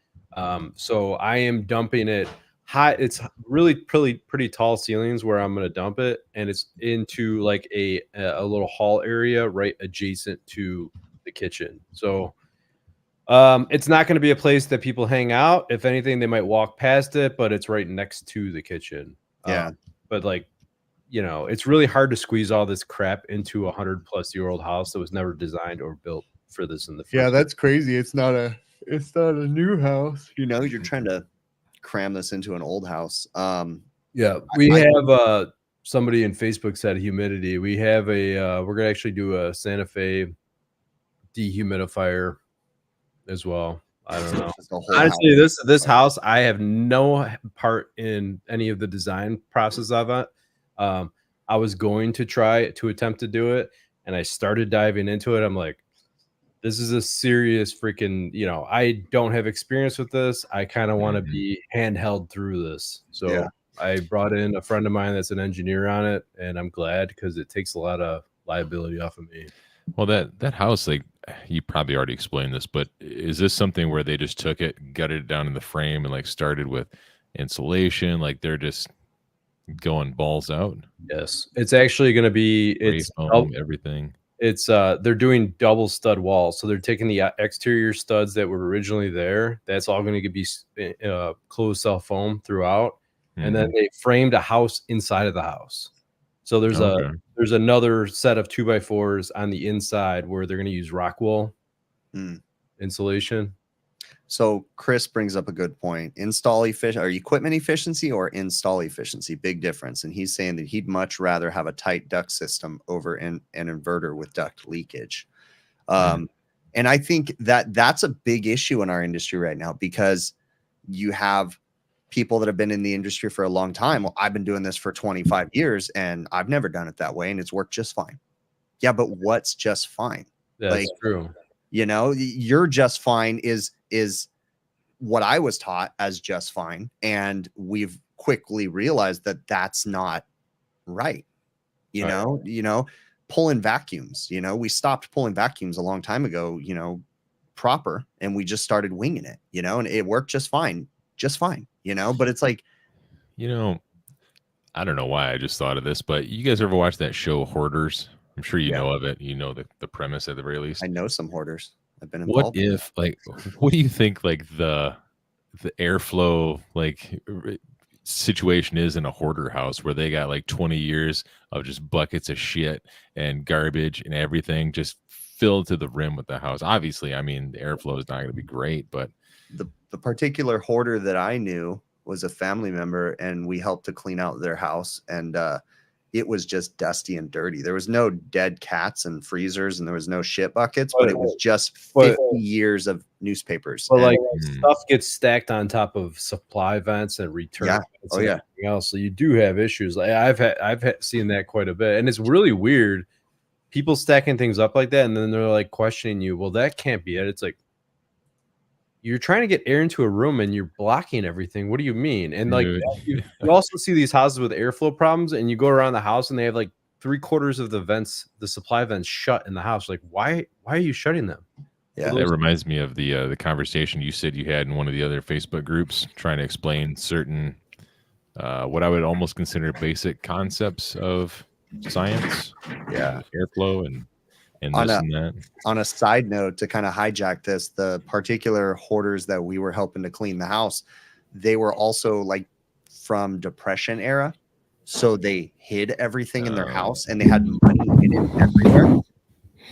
So I am dumping it high. It's really pretty tall ceilings where I'm going to dump it, and it's into like a little hall area right adjacent to the kitchen. So it's not going to be a place that people hang out. If anything, they might walk past it, but it's right next to the kitchen. Yeah. But like, it's really hard to squeeze all this crap into a 100-plus-year-old house that was never designed or built for this in the first Yeah, place. that's crazy. It's not a new house. You're trying to cram this into an old house. Yeah, we have somebody in Facebook said humidity. We have we're gonna actually do a Santa Fe dehumidifier as well. I don't know. Just a whole Honestly, house. this house, I have no part in any of the design process of it. I was going to try to attempt to do it, and I started diving into it. I'm like, this is a serious freaking, I don't have experience with this. I kind of want to be handheld through this. So Yeah. I brought in a friend of mine that's an engineer on it, and I'm glad because it takes a lot of liability off of me. Well, that house, like you probably already explained this, but is this something where they just took it, gutted it down in the frame, and like started with insulation? Like they're just going balls out. Yes, it's actually going to be Everything. It's they're doing double stud walls, so they're taking the exterior studs that were originally there. That's all going to be closed cell foam throughout, and then they framed a house inside of the house. So there's another set of 2x4s on the inside where they're going to use rock wool insulation. So Chris brings up a good point. Equipment efficiency or install efficiency, big difference. And he's saying that he'd much rather have a tight duct system over an inverter with duct leakage. And I think that's a big issue in our industry right now because you have people that have been in the industry for a long time. Well, I've been doing this for 25 years and I've never done it that way and it's worked just fine. Yeah, but what's just fine? That's true. Your just fine is what I was taught as just fine. And we've quickly realized that that's not right. Pulling vacuums, we stopped pulling vacuums a long time ago, proper. And we just started winging it, and it worked just fine, but it's like, I don't know why I just thought of this, but you guys ever watch that show Hoarders? I'm sure you know of it. You know the premise at the very least. I know some hoarders. I've been involved. What do you think like the airflow situation is in a hoarder house where they got like 20 years of just buckets of shit and garbage and everything just filled to the rim with the house? Obviously, I mean, the airflow is not going to be great, but the particular hoarder that I knew was a family member, and we helped to clean out their house, and it was just dusty and dirty. There was no dead cats and freezers, and there was no shit buckets, but it was just 50 years of newspapers. But And- like stuff gets stacked on top of supply vents and return Yeah. vents Oh, and yeah. everything else. So you do have issues. Like I've seen that quite a bit, and it's really weird. People stacking things up like that, and then they're like questioning you. Well, that can't be it. It's like you're trying to get air into a room and you're blocking everything. What do you mean? And like you also see these houses with airflow problems, and you go around the house and they have like 3/4 of the vents, the supply vents, shut in the house. Like, why are you shutting them? Yeah. That reminds me of the conversation you said you had in one of the other Facebook groups, trying to explain certain what I would almost consider basic concepts of science, Yeah. airflow, and On this and that. On a side note, to kind of hijack this, the particular hoarders that we were helping to clean the house, they were also like from Depression era. So they hid everything in their house, and they had money hidden everywhere.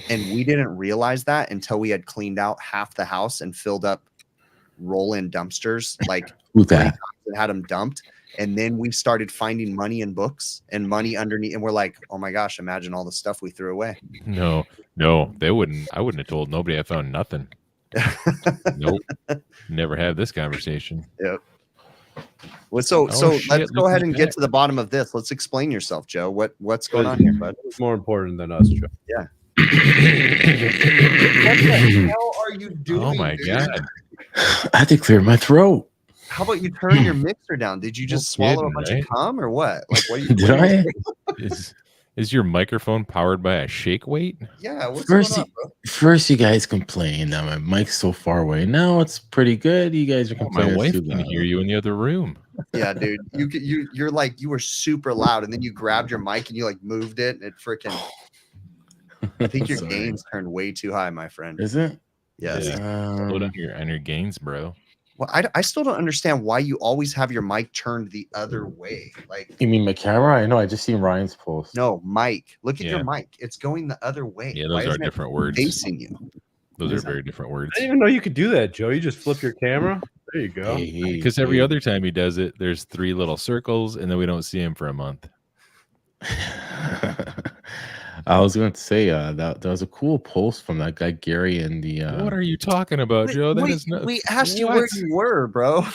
And we didn't realize that until we had cleaned out half the house and filled up roll-in dumpsters, like Who's that? and had them dumped. And then we started finding money in books and money underneath. And we're like, oh my gosh, imagine all the stuff we threw away. No, they wouldn't. I wouldn't have told nobody I found nothing. Nope. Never had this conversation. Yep. Well, so shit, let's go look ahead at and that. get to the bottom of this. Let's explain yourself, Joe. What's going on here, bud? It's more important than us, Joe. Yeah. What the hell are you doing? Oh my dude? god! I had to clear my throat. How about you turn your mixer down? Did you just No swallow a kidding, bunch right? of cum or what? Like, what are you Did I? Is your microphone powered by a shake weight? Yeah. What's First, going on, bro? first, you guys complained that my mic's so far away. Now it's pretty good. You guys are Oh, complaining. my wife it's too can loud. hear you in the other room. Yeah, dude. You're like, you were super loud, and then you grabbed your mic and you like moved it, and it freaking. I think your Sorry. gains turned way too high, my friend. Is it? Yes. Yeah. Slow down on your gains, bro. Well, I still don't understand why you always have your mic turned the other way. Like, You mean my camera? I know. I just seen Ryan's post. no, mic. Look at Yeah. your mic. It's going the other way. Yeah, Why those are isn't it different words. facing you? Those Is are that- very different words. I didn't even know you could do that, Joe. You just flip your camera. There you go. Because every other time he does it, there's 3 little circles, and then we don't see him for a month. I was going to say that was a cool post from that guy Gary in the. What are you talking about, Joe? That is not. We asked you where What? you were, bro.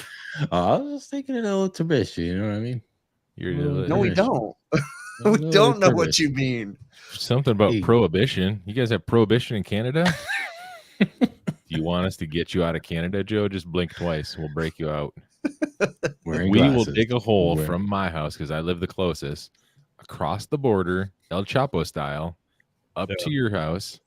I was just thinking a little Mitsubishi. You know what I mean? You're No, we Yes. don't. A We little don't know what Mitsubishi. you mean. something about Hey. prohibition. You guys have prohibition in Canada? Do you want us to get you out of Canada, Joe? Just blink twice. We'll break you out. Wearing We will glasses. dig a hole Where- from my house because I live the closest across the border, El Chapo style, up to your house,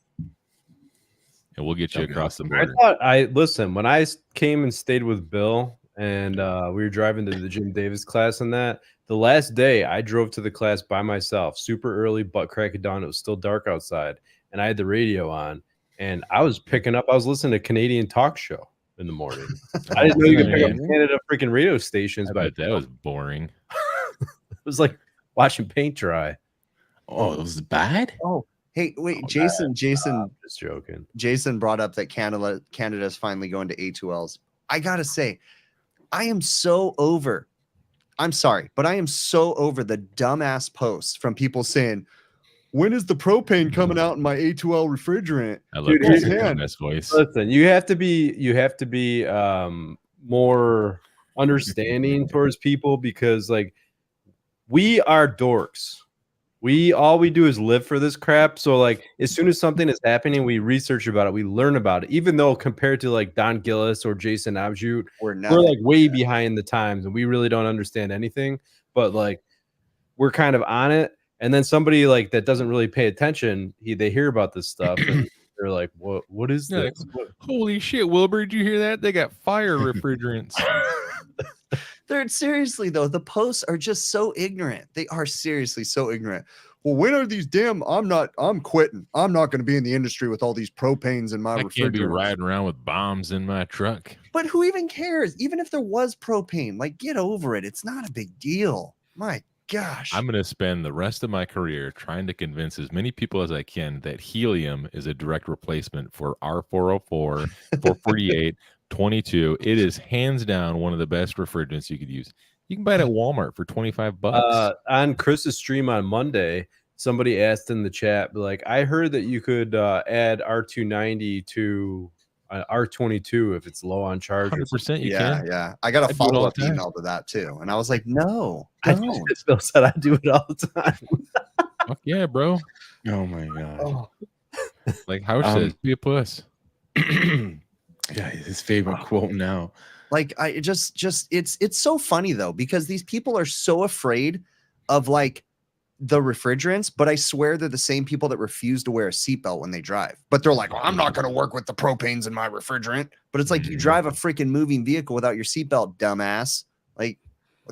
and we'll get you Okay. across the I border. thought listen when I came and stayed with Bill, and we were driving to the Jim Davis class, and that the last day I drove to the class by myself, super early, butt crack of dawn. It was still dark outside, and I had the radio on, and I was listening to Canadian talk show in the morning. I didn't know you could pick up Man. Canada freaking radio stations, I but bet that was boring. it was like watching paint dry. Oh, it was bad. Oh, hey, wait, Oh, Jason. Just joking. Jason brought up that Canada's finally going to A2Ls. I gotta say, I am so over. I'm sorry, but I am so over the dumbass posts from people saying, "When is the propane coming out in my A2L refrigerant?" I love Dude, Jason's man. best voice. Listen, you have to be more understanding towards people, because like we are dorks. All we do is live for this crap. So like as soon as something is happening, we research about it, we learn about it. Even though compared to like Don Gillis or Jason Abjute, We're not. we're like way behind the times and we really don't understand anything. But like we're kind of on it. And then somebody like that doesn't really pay attention, they hear about this stuff and they're like, what is Yeah, this? Holy shit, Wilbur, did you hear that? They got fire refrigerants. They're seriously though, the posts are just so ignorant. They are seriously so ignorant. Well, when are these I'm quitting. I'm not going to be in the industry with all these propanes in my I can't be refrigerant. riding around with bombs in my truck. But who even cares? Even if there was propane, like get over it. It's not a big deal. My gosh. I'm going to spend the rest of my career trying to convince as many people as I can that helium is a direct replacement for R404, 448, 22. It is hands down one of the best refrigerants you could use. You can buy it at Walmart for $25. On Chris's stream on Monday, somebody asked in the chat, like, I heard that you could add R290 to R22 if it's low on charge. 100% you Yeah, can. yeah. I got I a do it all follow-up the time. email to that too. And I was like, no, I don't. Bill said I do it all the time. Fuck yeah, bro. Oh my god. Oh, Like Howard says, be a puss. Yeah, his favorite quote now. like I just it's so funny though, because these people are so afraid of like the refrigerants, but I swear they're the same people that refuse to wear a seatbelt when they drive. But they're like, well, I'm not going to work with the propanes in my refrigerant. But it's like, you drive a freaking moving vehicle without your seatbelt, dumbass. Like,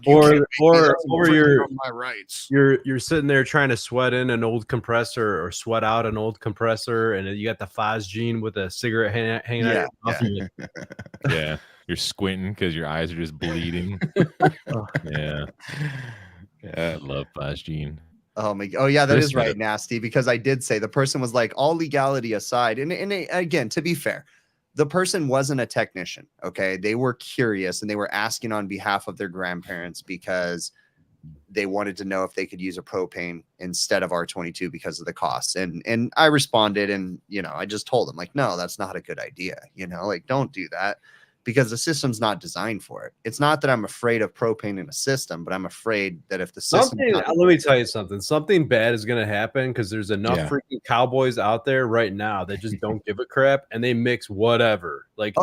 Or you're on my rights. you're sitting there trying to sweat in an old compressor or sweat out an old compressor, and you got the phosgene with a cigarette hanging out of your mouth. Yeah. You're squinting because your eyes are just bleeding. Yeah. I love phosgene. Oh my! Oh yeah, that Chris is right, nasty. Because I did say the person was like, all legality aside, and again, to be fair, the person wasn't a technician. Okay, they were curious and they were asking on behalf of their grandparents because they wanted to know if they could use a propane instead of R22 because of the costs. And I responded, and I just told them like, no, that's not a good idea. Like, don't do that. Because the system's not designed for it. It's not that I'm afraid of propane in a system, but I'm afraid that if the system, let me tell you something. Something bad is going to happen because there's enough freaking cowboys out there right now that just don't give a crap, and they mix whatever. Like,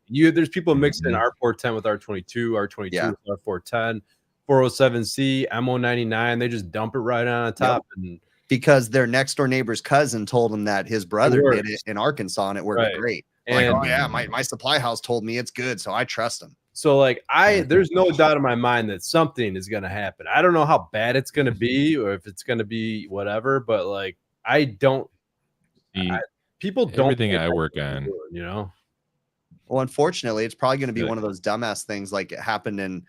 there's people mixing R410 with R22, R22 with R410, 407C, MO99. They just dump it right on top, and because their next door neighbor's cousin told him that his brother did it in Arkansas and it worked great. Like, And, oh yeah, my supply house told me it's good, so I trust him. So like there's no doubt in my mind that something is going to happen. I don't know how bad it's going to be or if it's going to be whatever, but like people don't. Everything I work on, Well, unfortunately, it's probably going to be one of those dumbass things like it happened in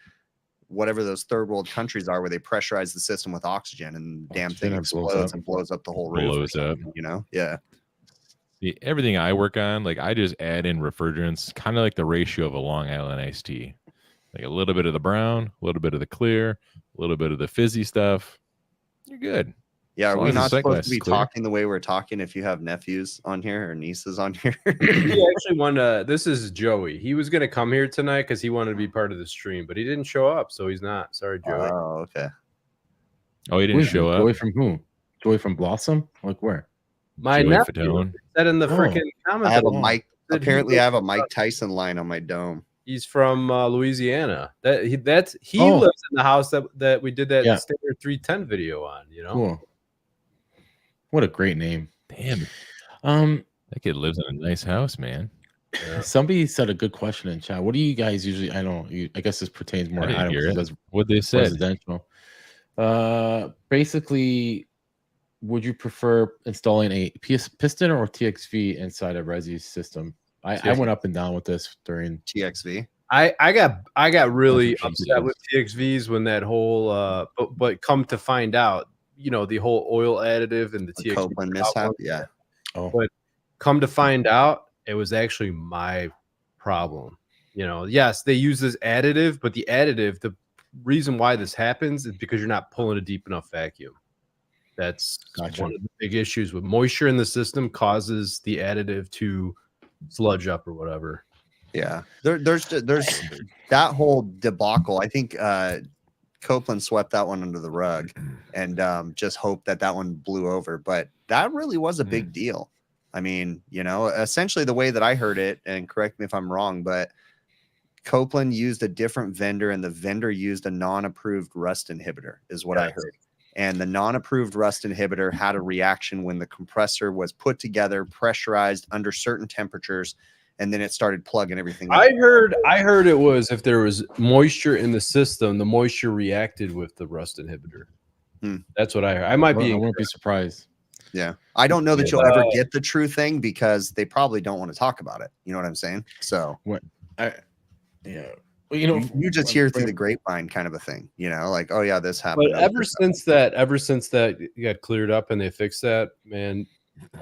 whatever those third world countries are, where they pressurize the system with oxygen and the damn thing explodes and blows up the whole roof. Blows up. Yeah. Everything I work on, like I just add in refrigerants, kind of like the ratio of a Long Island iced tea. Like a little bit of the brown, a little bit of the clear, a little bit of the fizzy stuff. You're good. Yeah, are we not supposed to be talking the way we're talking if you have nephews on here or nieces on here? He actually wanted this is Joey. He was going to come here tonight because he wanted to be part of the stream, but he didn't show up, so he's not. Sorry, Joey. Oh, okay. Oh, he didn't show up? Joey from who? Joey from Blossom? Like where? My nephew said in the freaking comments. I have a Mike. Apparently, I have a Mike Tyson line on my dome. He's from Louisiana. He lives in the house that we did that Standard 310 video on. Cool. What a great name. Damn. That kid lives in a nice house, man. Yeah. Somebody said a good question in chat. What do you guys usually? I guess this pertains more to items. What they said. Residential. Basically, would you prefer installing a piston or TXV inside a resi system? I went up and down with this during TXV. I got really upset with TXVs when that whole but come to find out, the whole oil additive and the TXV Copeland mishap. Yeah. But come to find out, it was actually my problem. Yes, they use this additive, but the reason why this happens is because you're not pulling a deep enough vacuum. That's one of the big issues with moisture in the system causes the additive to sludge up or whatever. Yeah, there's that whole debacle. I think Copeland swept that one under the rug and just hoped that one blew over. But that really was a big deal. I mean, essentially the way that I heard it, and correct me if I'm wrong, but Copeland used a different vendor and the vendor used a non-approved rust inhibitor is what I heard. And the non-approved rust inhibitor had a reaction when the compressor was put together, pressurized under certain temperatures, and then it started plugging everything up. I heard it was if there was moisture in the system, the moisture reacted with the rust inhibitor. That's what I heard. I won't be surprised. Yeah. I don't know that you'll ever get the true thing because they probably don't want to talk about it. You know what I'm saying? So well, you just hear through the grapevine kind of a thing, like, oh yeah, this happened. But ever since that got cleared up and they fixed that, man,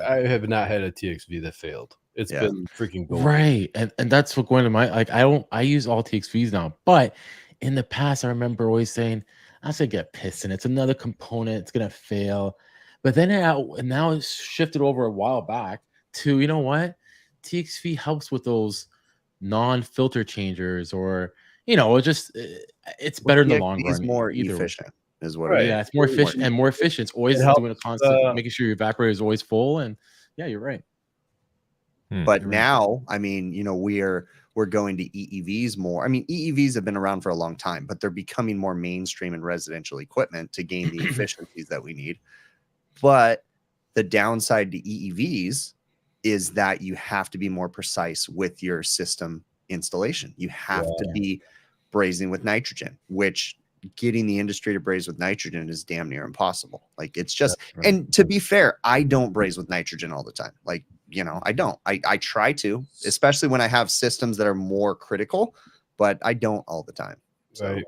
I have not had a TXV that failed. It's Yeah. been freaking gold. Right. And that's what going to my, like, I use all TXVs now, but in the past, I remember always saying, I should get piston. It's another component. It's going to fail. But then now it's shifted over a while back to, you know what? TXV helps with those non-filter changers, or, you know, it's better in the long TXV is run. more either way. efficient, is what Right. it is. Yeah, it's more efficient and more efficient. It's always It helps, doing a constant, making sure your evaporator is always full. And yeah, you're right. But You're right. now, I mean, you know, we're going to EEVs more. I mean, EEVs have been around for a long time, but they're becoming more mainstream in residential equipment to gain the efficiencies that we need. But the downside to EEVs is that you have to be more precise with your system installation. You have to be brazing with nitrogen, which getting the industry to braze with nitrogen is damn near impossible. Like, it's just, and to be fair, I don't braze with nitrogen all the time. Like, you know, I don't. I try to, especially when I have systems that are more critical, but I don't all the time. So.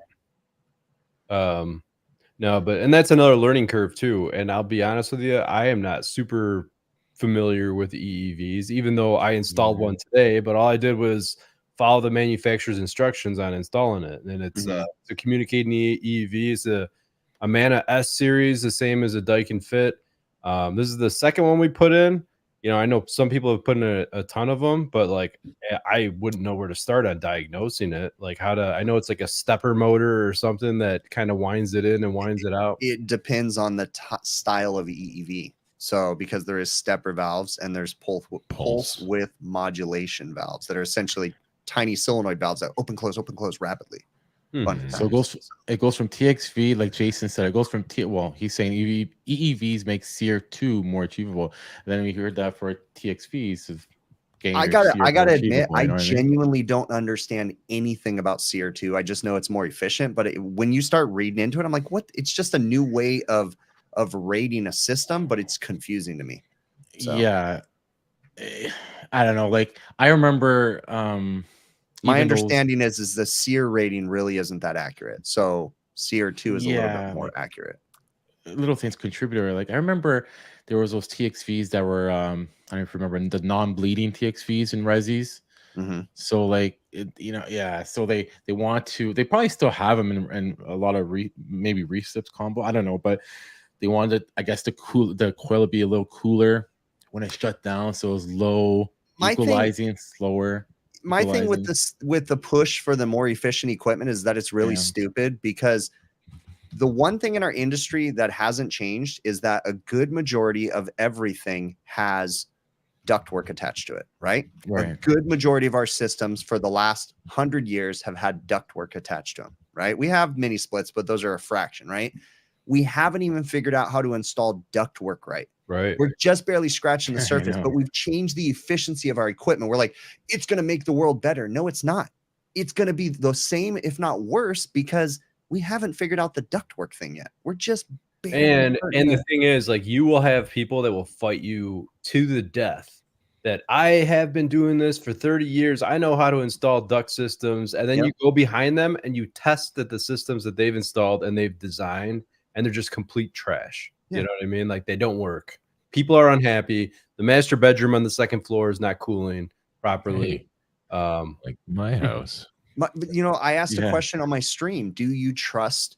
Right. No, and that's another learning curve too. And I'll be honest with you, I am not super familiar with EEVs, even though I installed one today. But all I did was follow the manufacturer's instructions on installing it, and it's a communicating EEV. It's a Amana S series, the same as a Daikin Fit. This is the second one we put in. You know, I know some people have put in a ton of them, but like I wouldn't know where to start on diagnosing it. Like I know it's like a stepper motor or something that kind of winds it in and winds it out. It depends on the style of EEV. So because there is stepper valves and there's pulse width modulation valves that are essentially tiny solenoid valves that open close rapidly. So it goes from TXV, like Jason said, it goes from he's saying EEVs make CR2 more achievable. And then we heard that for TXVs of I gotta admit, I genuinely don't understand anything about CR2. I just know it's more efficient. But when you start reading into it, I'm like, what? It's just a new way of rating a system, but it's confusing to me. So. Yeah, I don't know. Like, I remember. My understanding is the SEER rating really isn't that accurate. So CR2 is a little bit more accurate. Little things contributor. Like, I remember there was those TXVs that were I don't remember the non-bleeding TXVs in resis. So like so they probably still have them in a lot of maybe recips combo. I don't know, but they wanted, I guess, the coil to be a little cooler when it shut down, so it was low, equalizing slower. My thing with the push for the more efficient equipment is that it's really stupid, because the one thing in our industry that hasn't changed is that a good majority of everything has ductwork attached to it, right? A good majority of our systems for the last 100 years have had ductwork attached to them, right? We have mini splits, but those are a fraction, right? We haven't even figured out how to install ductwork right. Right. We're just barely scratching the surface, but we've changed the efficiency of our equipment. We're like, it's going to make the world better. No, it's not. It's going to be the same, if not worse, because we haven't figured out the ductwork thing yet. We're just and the thing is, like, you will have people that will fight you to the death that I have been doing this for 30 years. I know how to install duct systems. And then you go behind them and you test that the systems that they've installed and they've designed, and they're just complete trash. You know what I mean? Like, they don't work. People are unhappy. The master bedroom on the second floor is not cooling properly. Like my house. You know, I asked a question on my stream. Do you trust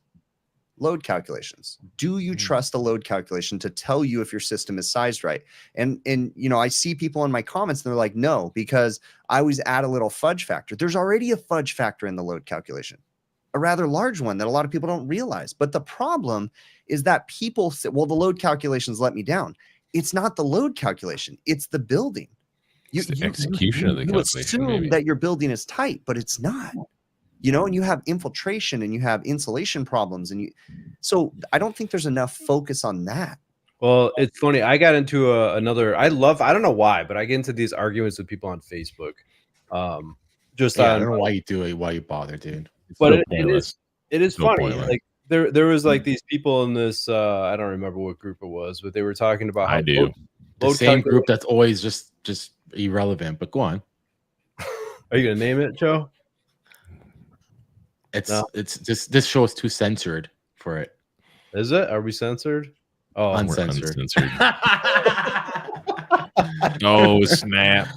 load calculations? Do you trust a load calculation to tell you if your system is sized right? And you know, I see people in my comments and they're like, no, because I always add a little fudge factor. There's already a fudge factor in the load calculation, a rather large one that a lot of people don't realize. But the problem is that people say, well, the load calculations let me down. It's not the load calculation. It's the building. It's the execution of the calculation. Assume that your building is tight, but it's not. You know, and you have infiltration and you have insulation problems. So I don't think there's enough focus on that. Well, it's funny. I got into I don't know why, but I get into these arguments with people on Facebook. I don't know why you do it, why you bother, dude. But it is funny. Like, there was like these people in this I don't remember what group it was, but they were talking about how the same group that's always just irrelevant. But go on. Are you gonna name it, Joe? It's just, this show is too censored for it. Is it? Are we censored? Oh, uncensored. Oh, snap.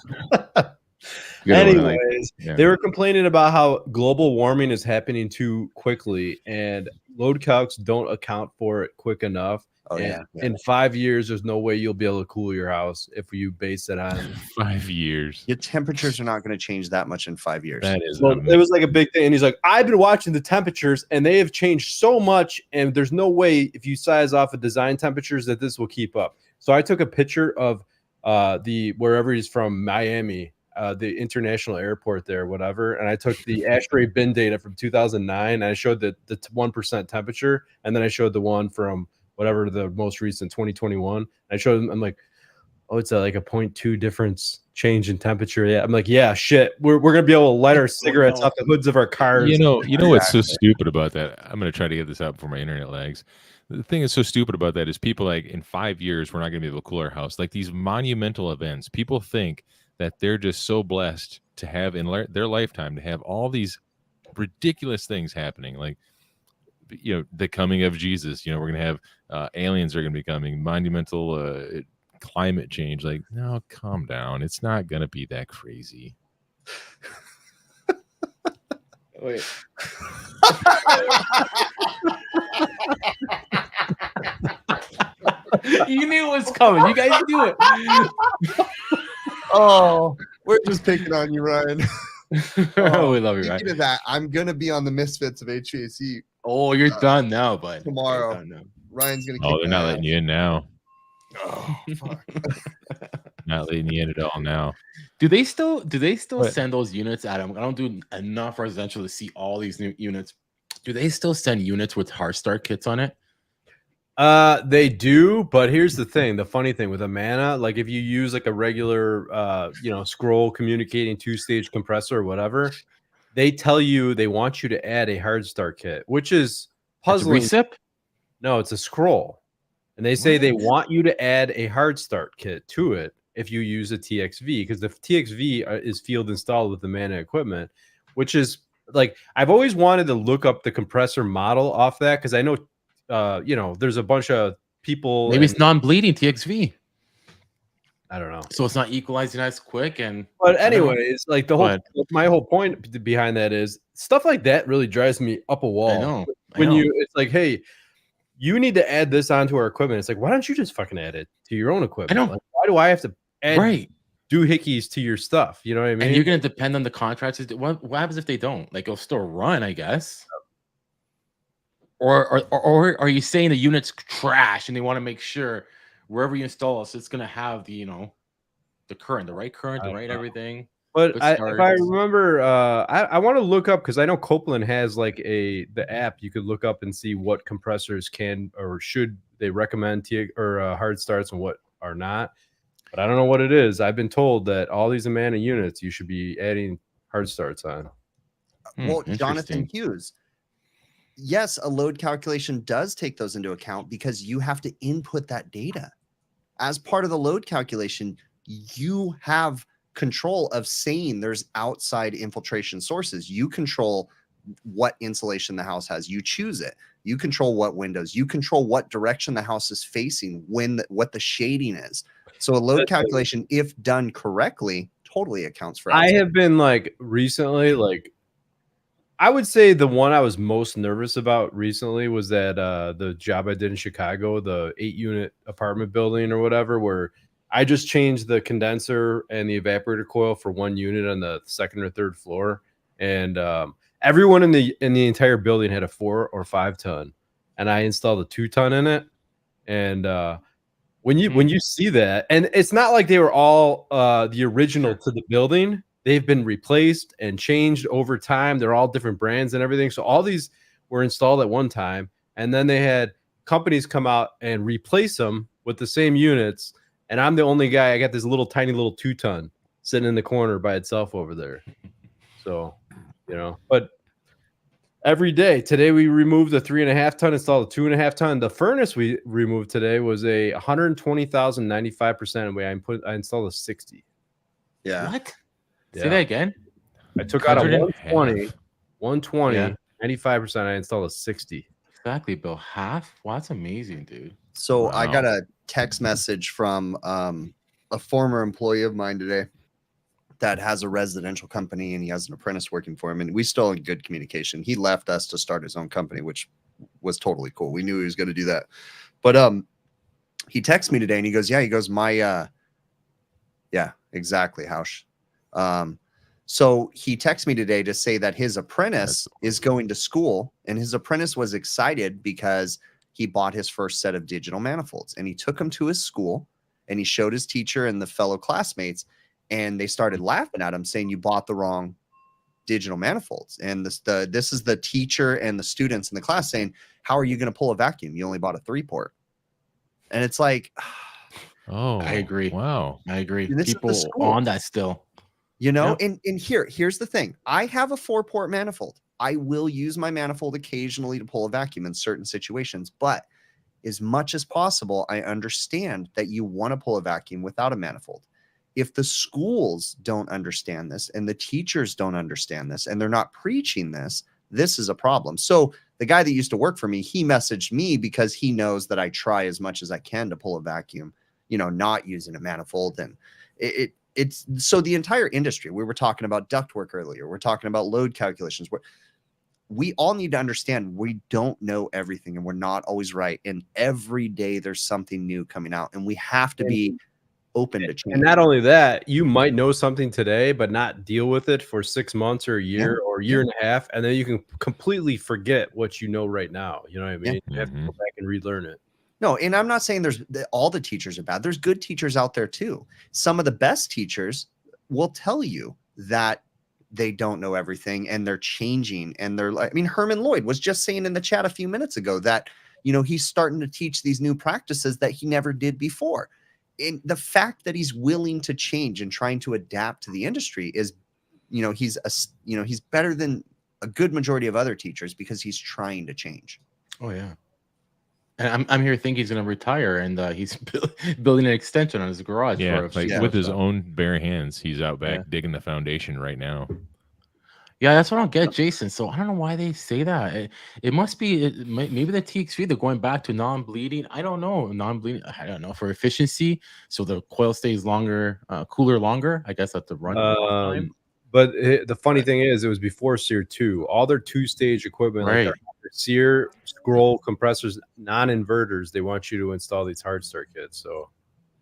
Anyways, they were complaining about how global warming is happening too quickly and load calcs don't account for it quick enough. Oh, and in 5 years, there's no way you'll be able to cool your house if you base it on 5 years. Your temperatures are not going to change that much in 5 years. That is, well, it was like a big thing. And he's like, I've been watching the temperatures and they have changed so much. And there's no way if you size off of design temperatures that this will keep up. So I took a picture of wherever he's from, Miami, the international airport there, whatever. And I took the ashtray bin data from 2009. And I showed the 1% temperature. And then I showed the one from whatever the most recent 2021. I showed them, I'm like, oh, it's like a 0.2 difference change in temperature. Yeah. I'm like, yeah, shit. We're going to be able to light our cigarettes off the hoods of our cars. You know what's so stupid about that? I'm going to try to get this out before my internet lags. The thing that's so stupid about that is people like in 5 years, we're not going to be able to cool our house. Like these monumental events, people think that they're just so blessed to have in their lifetime to have all these ridiculous things happening. Like, the coming of Jesus, we're going to have aliens are going to be coming, monumental climate change. Like, no, calm down. It's not going to be that crazy. Wait. You knew it was coming. You guys knew it. Oh, we're just picking on you, Ryan. Oh, we love you, Ryan. Speaking of that, I'm gonna be on the Misfits of HVAC Oh, you're done now, bud. tomorrow. Done now. Ryan's gonna. Oh, they're not letting you in now. Oh, fuck. Not letting you in at all now. Do they still What? send those units, Adam? I don't do enough residential to see all these new units. Do they still send units with hard start kits on it? They do, but here's the thing. The funny thing with Amana, like if you use like a regular scroll communicating 2-stage compressor or whatever, they tell you they want you to add a hard start kit, which is puzzling. Recip? No, it's a scroll. And they say they want you to add a hard start kit to it if you use a TXV, because the TXV is field installed with the Amana equipment, which is like, I've always wanted to look up the compressor model off that because I know there's a bunch of people. Maybe it's non-bleeding TXV. I don't know. So it's not equalizing as quick. But anyways, like my whole point behind that is stuff like that really drives me up a wall. I know. It's like, hey, you need to add this onto our equipment. It's like, why don't you just fucking add it to your own equipment? I know. Like, why do I have to add doohickeys to your stuff? You know what I mean? And you're going to depend on the contractors. What happens if they don't? Like, it'll still run, I guess. Or are you saying the unit's trash and they want to make sure wherever you install us, it's going to have the current, the right everything. But if I remember, I want to look up because I know Copeland has like the app you could look up and see what compressors can or should they recommend hard starts and what are not. But I don't know what it is. I've been told that all these Amana units you should be adding hard starts on. Well, Jonathan Hughes. Yes, a load calculation does take those into account because you have to input that data. As part of the load calculation, you have control of saying there's outside infiltration sources. You control what insulation the house has. You choose it. You control what windows. You control what direction the house is facing, what the shading is. So a load calculation, if done correctly, totally accounts for outside. I have been like recently, like I would say the one I was most nervous about recently was that the job I did in Chicago, the 8-unit apartment building or whatever, where I just changed the condenser and the evaporator coil for one unit on the second or third floor, and everyone in the entire building had a 4 or 5 ton, and I installed a 2 ton in it. And when you see that, and it's not like they were all the original to the building. They've been replaced and changed over time. They're all different brands and everything. So all these were installed at one time, and then they had companies come out and replace them with the same units. And I'm the only guy. I got this tiny little 2 ton sitting in the corner by itself over there. So, but every day today we removed the 3.5 ton, installed a 2.5 ton. The furnace we removed today was a 120,000, 95%. I installed a 60. Yeah. What? Yeah. Say that again. I took out a 120, 95%. I installed a 60. Exactly, Bill. Half? Wow, that's amazing, dude. So I got a text message from a former employee of mine today. that has a residential company, and he has an apprentice working for him, and we still in good communication. He left us to start his own company, which was totally cool. We knew he was going to do that. But he texted me today and he goes, yeah, yeah, exactly, Hausch. So he texted me today to say that his apprentice is going to school, and his apprentice was excited because he bought his first set of digital manifolds, and he took him to his school and he showed his teacher and the fellow classmates, and they started laughing at him saying, you bought the wrong digital manifolds. And this is the teacher and the students in the class saying, how are you going to pull a vacuum? You only bought a 3-port. And it's like, oh, I agree. Wow. I agree. And this is the People school. on that still. You know, Yeah. and here's the thing. I have a 4-port manifold. I will use my manifold occasionally to pull a vacuum in certain situations, but as much as possible, I understand that you want to pull a vacuum without a manifold. If the schools don't understand this and the teachers don't understand this and they're not preaching this, this is a problem. So the guy that used to work for me, he messaged me because he knows that I try as much as I can to pull a vacuum, you know, not using a manifold. And it's so the entire industry, we were talking about ductwork earlier. We're talking about load calculations. We all need to understand we don't know everything and we're not always right. And every day there's something new coming out, and we have to be open to change. And not only that, you might know something today, but not deal with it for 6 months or a year or a year and a half. And then you can completely forget what you know right now. You know what I mean? You have to go back and relearn it. No, and I'm not saying all the teachers are bad. There's good teachers out there too. Some of the best teachers will tell you that they don't know everything and they're changing. And they're like, I mean, Herman Lloyd was just saying in the chat a few minutes ago that, you know, he's starting to teach these new practices that he never did before. And the fact that he's willing to change and trying to adapt to the industry is, you know, he's better than a good majority of other teachers because he's trying to change. Oh yeah. And I'm here thinking he's going to retire, and he's building an extension on his garage. Yeah, for like with his own bare hands, he's out back digging the foundation right now. Yeah, that's what I don't get, Jason. So I don't know why they say that. It must be maybe the TXV, they're going back to non-bleeding. I don't know. Non-bleeding, I don't know, for efficiency. So the coil stays longer, cooler longer. I guess at the run time. But the funny thing is, it was before SEER 2. All their 2-stage equipment, like their SEER, scroll, compressors, non-inverters, they want you to install these hard start kits. So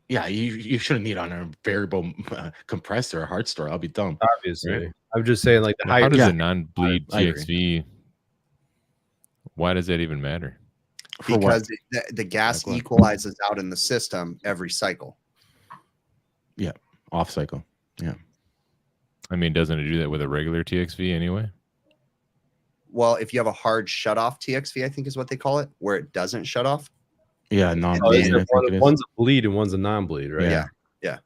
yeah, you shouldn't need on a variable compressor or hard start. I'll be dumb. Obviously. Right? I'm just saying, like, the how does a non-bleed I TXV? Why does that even matter? Because the gas equalizes out in the system every cycle. Yeah, off cycle. Yeah. I mean, doesn't it do that with a regular TXV anyway? Well, if you have a hard shut-off TXV, I think is what they call it, where it doesn't shut off. Yeah, non-bleeding. One's a bleed and one's a non-bleed, right? Yeah.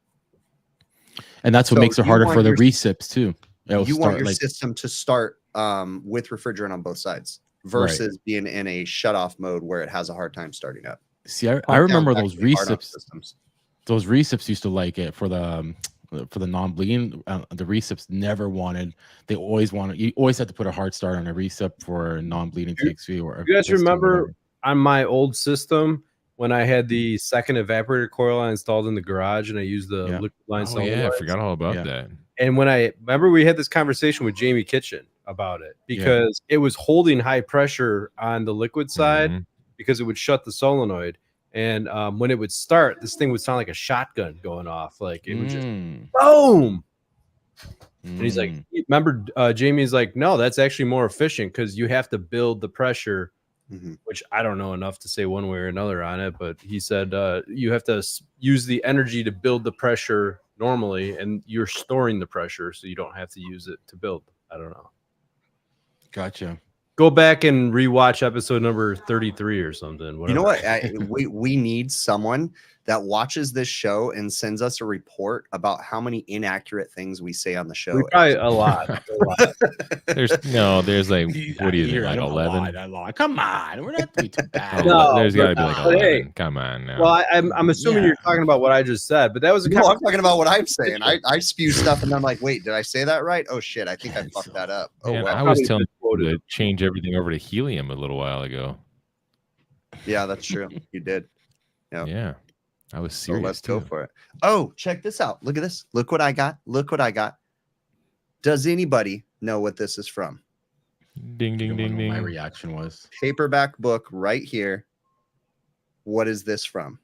And that's what makes it harder for the recips too. You want your system to start with refrigerant on both sides versus being in a shut-off mode where it has a hard time starting up. See, I remember those recips. Those recips used to like it for the non-bleeding. The recips never wanted. They always wanted. You always had to put a hard start on a recip for a non-bleeding TXV. Or you guys remember on my old system when I had the second evaporator coil I installed in the garage and I used the liquid line? Oh yeah, I forgot all about that. And when I remember, we had this conversation with Jamie Kitchen about it because it was holding high pressure on the liquid side because it would shut the solenoid. And when it would start, this thing would sound like a shotgun going off. Like it would just boom. And he's like, remember, Jamie's like, no, that's actually more efficient because you have to build the pressure, which I don't know enough to say one way or another on it. But he said you have to use the energy to build the pressure normally, and you're storing the pressure so you don't have to use it to build. I don't know. Gotcha. Go back and rewatch episode number 33 or something. Whatever. You know what? We need someone that watches this show and sends us a report about how many inaccurate things we say on the show. Probably a lot. There's like, what do you think, like 11? Come on, we're not doing too bad. No, there's got to be like 11. Hey, come on now. Well, I'm assuming you're talking about what I just said, but that was I'm talking about what I'm saying. I spew stuff and I'm like, wait, did I say that right? Oh shit, I think I fucked that up. Oh, Man, wow. I was telling you to change everything over to helium a little while ago. Yeah, that's true. You did. Yeah, I was serious. So let's go for it. Oh, check this out. Look at this. Look what I got. Look what I got. Does anybody know what this is from? Ding, ding, ding, My ding. reaction was Paperback book right here. What is this from?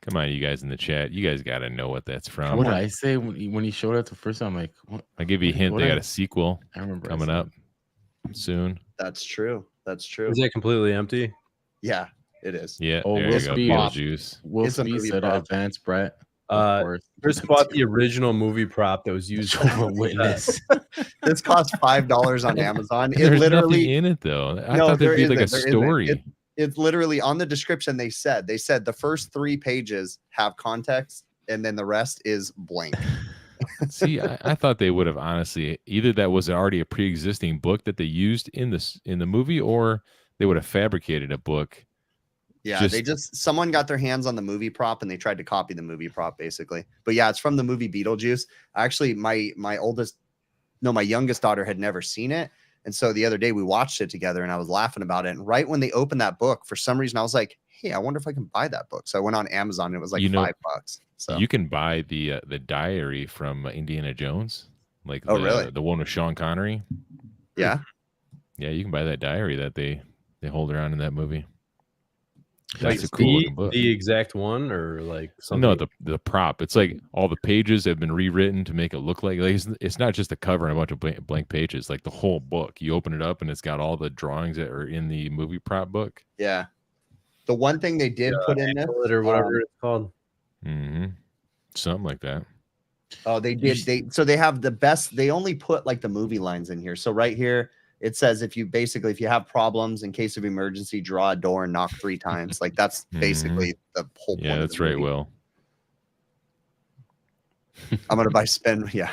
Come on, you guys in the chat. You guys got to know what that's from. what did I say when he showed up the first time? I'm like, what? I'll give you a hint. What They I- got a sequel I remember I coming said- up soon. That's true. That's true. Is it completely empty? Yeah, it is. Yeah, Oh, there Will you go. Smith. Beetlejuice. Will It's a Smith movie said prop. advance, Brett. Of course. Chris bought the original movie prop that was used. Jehovah's Witness. This costs $5 on Amazon. It There's literally nothing in it though. I No, thought there'd be there like a isn't. There isn't. story. It's literally on the description. They said the first 3 pages have context, and then the rest is blank. See, I thought they would have honestly either that was already a pre-existing book that they used in the movie, or they would have fabricated a book. Yeah, someone got their hands on the movie prop and they tried to copy the movie prop basically. But yeah, it's from the movie Beetlejuice. Actually, my youngest daughter had never seen it. And so the other day we watched it together and I was laughing about it. And right when they opened that book, for some reason I was like, hey, I wonder if I can buy that book. So I went on Amazon and it was like $5. So You can buy the diary from Indiana Jones, like really? the one with Sean Connery. yeah. Yeah, you can buy that diary that they hold around in that movie. Like That's a cool looking book. the exact one, or like something? No, the prop. It's like all the pages have been rewritten to make it look like it's not just a cover and a bunch of blank pages. Like the whole book, you open it up and it's got all the drawings that are in the movie prop book. Yeah. The one thing they did put in this, or whatever it's called. Mm-hmm. Something like that. oh, they did. So they have the best. They only put like the movie lines in here. So right here, it says if you have problems in case of emergency, draw a door and knock 3 times. Like that's basically the whole point. Yeah, that's right, Will. I'm gonna buy spend. Yeah.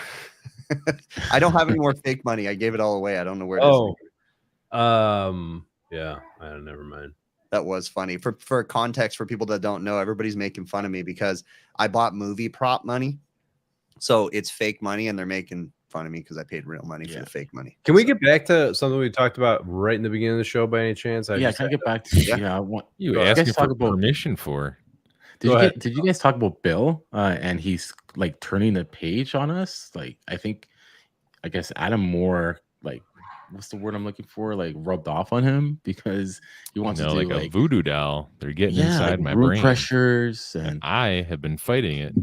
I don't have any more fake money. I gave it all away. I don't know where it is. Yeah. Never mind. That was funny. For context, for people that don't know, everybody's making fun of me because I bought movie prop money. So it's fake money and they're making fun of me because I paid real money for the fake money. Can we get back to something we talked about right in the beginning of the show by any chance? Can I get back to I want You guys asking talk for about permission for? Did you guys talk about Bill and he's like turning the page on us? Like I guess Adam Moore, like what's the word I'm looking for? Like rubbed off on him because he wants to do like a voodoo doll. They're getting inside like my room brain. pressures And and I have been fighting it,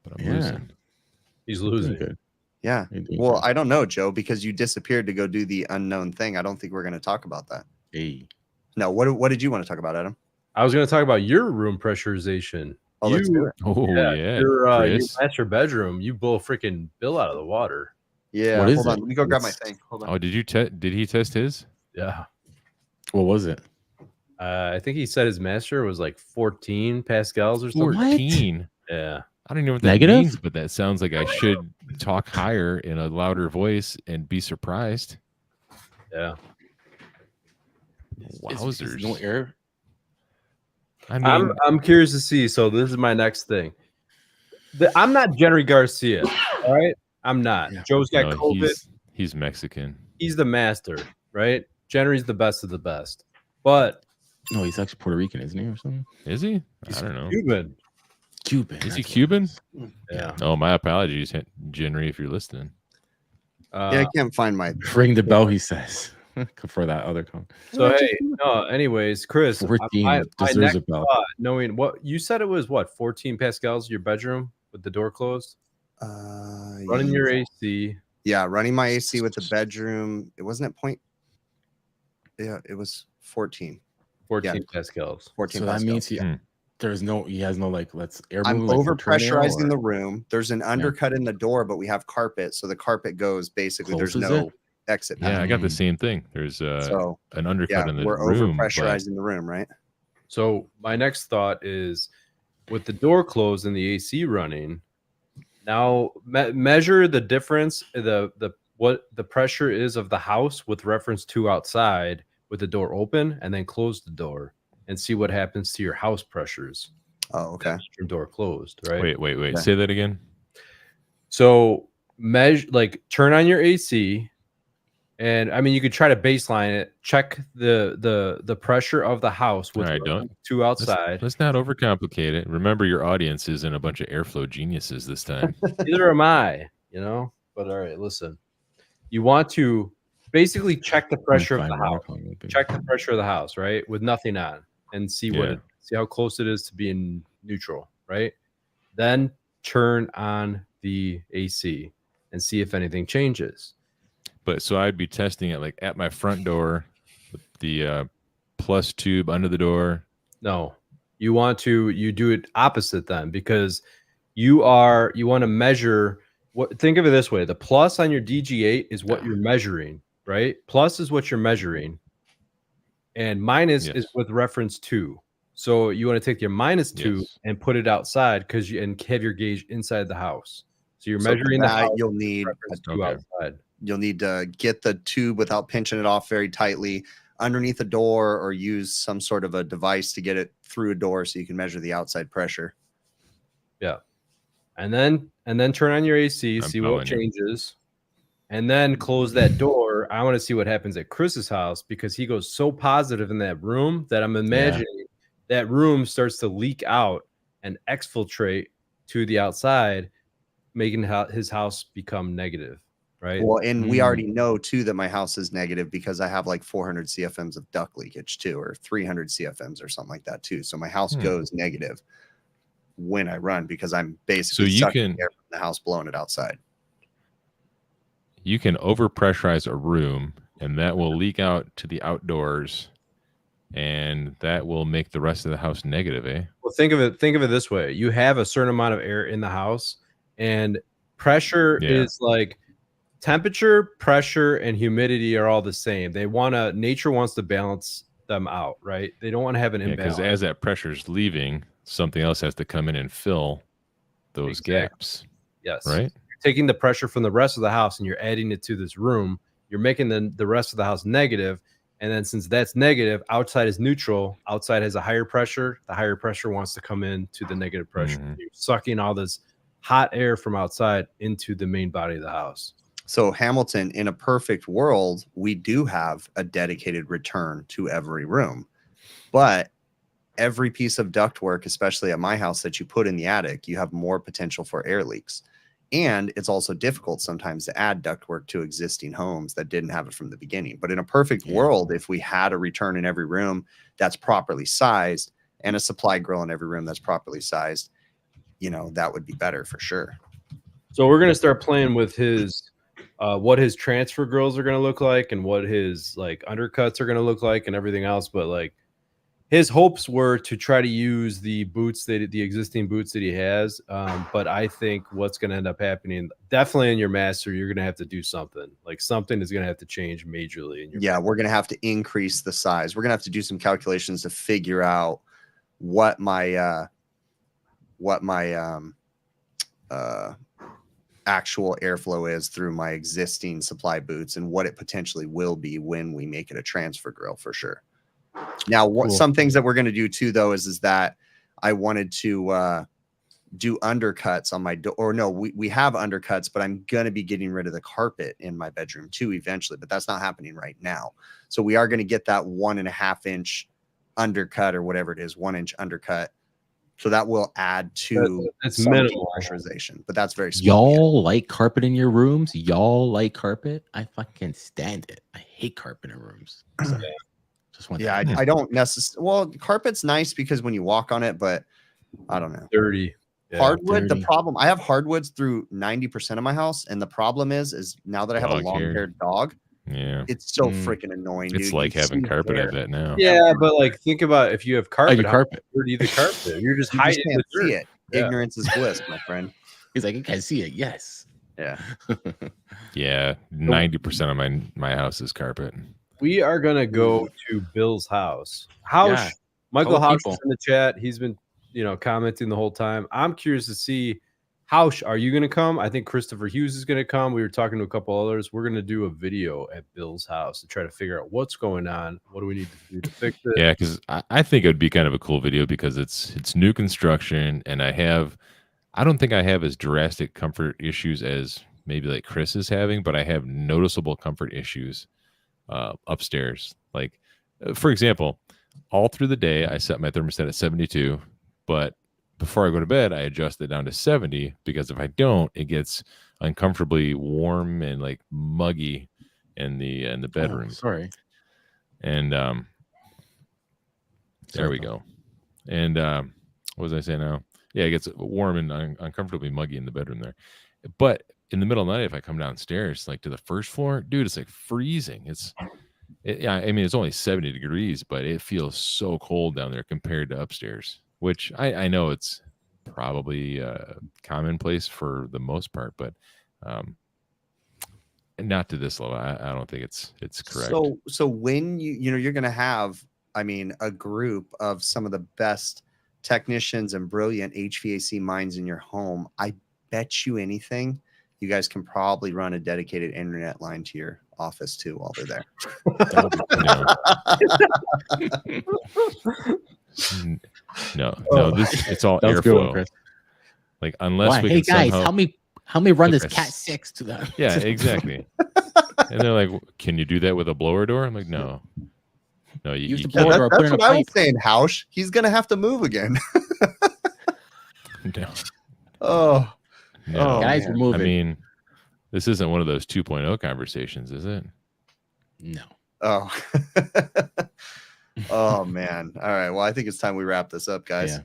but I'm losing. He's losing. good. Yeah. Well, I don't know, Joe, because you disappeared to go do the unknown thing. I don't think we're going to talk about that. Hey. No. What did you want to talk about, Adam? I was going to talk about your room pressurization. Oh, let's do it. Oh yeah, your Chris. master bedroom. You blow freaking Bill out of the water. Yeah. What is hold on. it? Let me go grab my thing. Hold on. Oh, did he test his? Yeah. What was it? I think he said his master was like 14 pascals or something. 14. Yeah. I don't even know what that Negative? means, but that sounds like I should talk higher in a louder voice and be surprised. Yeah. Wowzers. No air. I mean, I'm curious to see. So this is my next thing. I'm not Jerry Garcia. All right. I'm not. Yeah. Joe's got no, COVID. he's Mexican. He's the master, right? Jerry's the best of the best. But No, he's actually Puerto Rican, isn't he, or something? Is he? I don't know. Cuban. Cuban. Is he that's Cuban? Yeah. Oh, my apologies, Jenry, if you're listening. Yeah, I can't find my. what- Ring the bell, he says. For that other comment. So hey, no. Anyways, Chris, 14 my deserves next a bell. thought, knowing what you said, it was what 14 pascals your bedroom with the door closed, running your AC. Yeah, running my AC with the bedroom. It wasn't at point. Yeah, it was 14. 14 pascals. 14. So that Pascal. means he has no like let's air I'm move, like, over return air, pressurizing or the room. There's an undercut in the door, but we have carpet, so the carpet goes basically. There's Closes no it? exit. Yeah, path. I got the same thing. There's So an undercut in the we're over room. but pressurizing the room, right? So my next thought is, with the door closed and the AC running, now measure the difference, what the pressure is of the house with reference to outside with the door open, and then close the door and see what happens to your house pressures. Oh, okay. Your door closed, right? Wait. Okay. Say that again. So turn on your AC, and I mean you could try to baseline it, check the pressure of the house with All right, don't- to outside. Let's not overcomplicate it. Remember, your audience isn't a bunch of airflow geniuses this time. Neither am I, you know. But all right, listen. You want to basically check the pressure of the house. Check the pressure of the house, right? With nothing on, and see see how close it is to being neutral, right? Then turn on the AC and see if anything changes. But so I'd be testing it like at my front door with the plus tube under the door. No, you do it opposite then, because you want to measure think of it this way. The plus on your DG8 is what you're measuring, right? Plus is what you're measuring. And minus is with reference to. So you want to take your -2 and put it outside and have your gauge inside the house. So you're measuring the house. You'll need outside. You'll need to get the tube without pinching it off very tightly underneath a door, or use some sort of a device to get it through a door so you can measure the outside pressure. Yeah. And then turn on your AC, see what changes, and then close that door. I want to see what happens at Chris's house, because he goes so positive in that room that I'm imagining that room starts to leak out and exfiltrate to the outside, making his house become negative, right? Well, and we already know too that my house is negative because I have like 400 CFMs of duct leakage too, or 300 CFMs or something like that too. So my house goes negative when I run, because I'm basically sucking air from the house, blowing it outside. You can overpressurize a room, and that will leak out to the outdoors, and that will make the rest of the house negative, eh? Well, think of it this way. You have a certain amount of air in the house, and pressure is like temperature, pressure, and humidity are all the same. Nature wants to balance them out, right? They don't want to have an imbalance. Because as that pressure is leaving, something else has to come in and fill those gaps. Yes. Right? You're taking the pressure from the rest of the house and you're adding it to this room. You're making the rest of the house negative. And then since that's negative, outside is neutral. Outside has a higher pressure. The higher pressure wants to come in to the negative pressure. You're sucking all this hot air from outside into the main body of the house. So Hamilton, in a perfect world, we do have a dedicated return to every room. But every piece of ductwork, especially at my house, that you put in the attic, you have more potential for air leaks. And it's also difficult sometimes to add ductwork to existing homes that didn't have it from the beginning. But in a perfect world, if we had a return in every room that's properly sized, and a supply grill in every room that's properly sized, that would be better for sure. So we're going to start playing with his what his transfer grills are going to look like, and what his like undercuts are going to look like, and everything else. But like, his hopes were to try to use the existing boots that he has. But I think what's going to end up happening, definitely in your master, you're going to have to do something. Like, something is going to have to change majorly in your we're going to have to increase the size. We're going to have to do some calculations to figure out what my actual airflow is through my existing supply boots, and what it potentially will be when we make it a transfer grill, for sure. Now, some things that we're going to do too, though, is that I wanted to do undercuts on my door. Or no, we have undercuts, but I'm going to be getting rid of the carpet in my bedroom too eventually. But that's not happening right now. So we are going to get that 1.5 inch undercut, or whatever it is, 1 inch undercut. So that will add to minimal pressurization, but that's very small. Y'all like carpet in your rooms? Y'all like carpet? I fucking stand it. I hate carpet in rooms. So, I don't necessarily. Well, carpet's nice because when you walk on it, but I don't know. Dirty. Hardwood. The problem, I have hardwoods through 90% of my house, and the problem is now that I have a long-haired dog, it's so freaking annoying. It's like having carpet at that now. Yeah, but like, think about if you have carpet. Carpet. Dirty the carpet. You're just you hiding can't the dirt. see it. Ignorance is bliss, my friend. He's like, I can see it. Yes. Yeah. Yeah. 90% of my house is carpet. We are gonna go to Bill's house. Michael House is in the chat. He's been, commenting the whole time. I'm curious to see, House, are you gonna come? I think Christopher Hughes is gonna come. We were talking to a couple others. We're gonna do a video at Bill's house to try to figure out what's going on. What do we need to do to fix it? Yeah, because I think it would be kind of a cool video, because it's new construction, and I don't think I have as drastic comfort issues as maybe like Chris is having, but I have noticeable comfort issues upstairs. Like, for example, all through the day I set my thermostat at 72, but before I go to bed, I adjust it down to 70 because if I don't, it gets uncomfortably warm and like muggy in the bedroom. Sorry. And there we go. And what was I saying now? Yeah, it gets warm and uncomfortably muggy in the bedroom there. But in the middle of the night, if I come downstairs, like to the first floor, dude, it's like freezing. Yeah, I mean, it's only 70 degrees, but it feels so cold down there compared to upstairs, which I know it's probably commonplace for the most part, but not to this level. I don't think it's correct. So when you're going to have, I mean, a group of some of the best technicians and brilliant HVAC minds in your home, I bet you anything, you guys can probably run a dedicated internet line to your office too while they're there. No, it's all That's airflow. good, like unless we hey can guys, somehow... help me run this Cat 6 to them. Yeah, exactly. And they're like, "Can you do that with a blower door?" I'm like, "No, you Use the can't." blower door. That's what I was saying, Hausch. He's gonna have to move again. No. Oh, No. Guys, we're moving. I mean, this isn't one of those 2.0 conversations, is it? No. Oh. Oh man. All right. Well, I think it's time we wrap this up, guys. Yeah.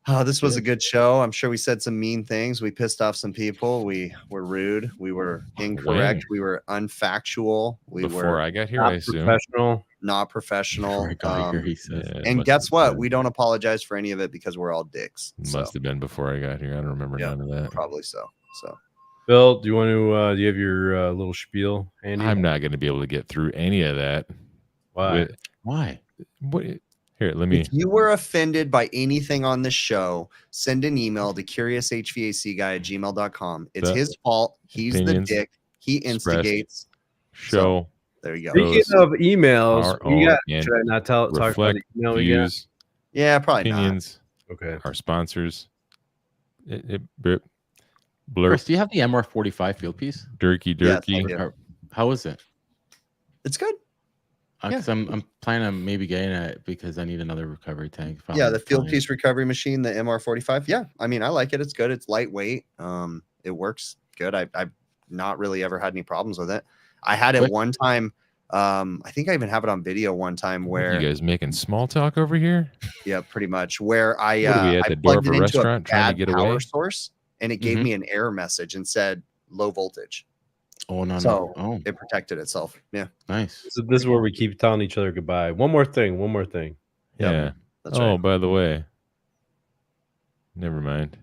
Oh, this was a good show. I'm sure we said some mean things. We pissed off some people. We were rude. We were incorrect. We were unfactual. Before I got here, not I assume. professional. Not professional. Before I got here, he said. Yeah, it And must guess have what? been. We don't apologize for any of it because we're all dicks. Must have been before I got here. I don't remember Yeah, none of that. probably so. So Bill, do you want to? Do you have your little spiel, Andy? I'm not going to be able to get through any of that. Why? Why? What? Here, let me. if you were offended by anything on this show, send an email to curioushvacguy@gmail.com. It's his fault. He's the opinions dick. He instigates. Show There you go. Speaking of emails, our we got. own Should I not talk about reflect the email we got? views, Yeah, probably not. opinions, Okay. our sponsors. Blurp, Chris, do you have the MR45 field piece? Durkey, Yes, I Durkey. do. How is it? It's good. Because I'm planning on maybe getting it because I need another recovery tank. if Yeah, I'm the field fine. piece recovery machine, the MR45. Yeah, I mean, I like it. It's good. It's lightweight. It works good. I've not really ever had any problems with it. I had it Quick. one time. I think I even have it on video one time where, You guys making small talk over here? yeah, pretty much where I What are we at I the door plugged of it a into a restaurant trying bad to get power away? source, and it gave Mhm. me an error message and said low voltage. Oh no, So no. Oh, it protected itself. Yeah, nice. So this is where we keep telling each other goodbye. One more thing. Yep. Yeah. that's Oh, right. by the way, never mind.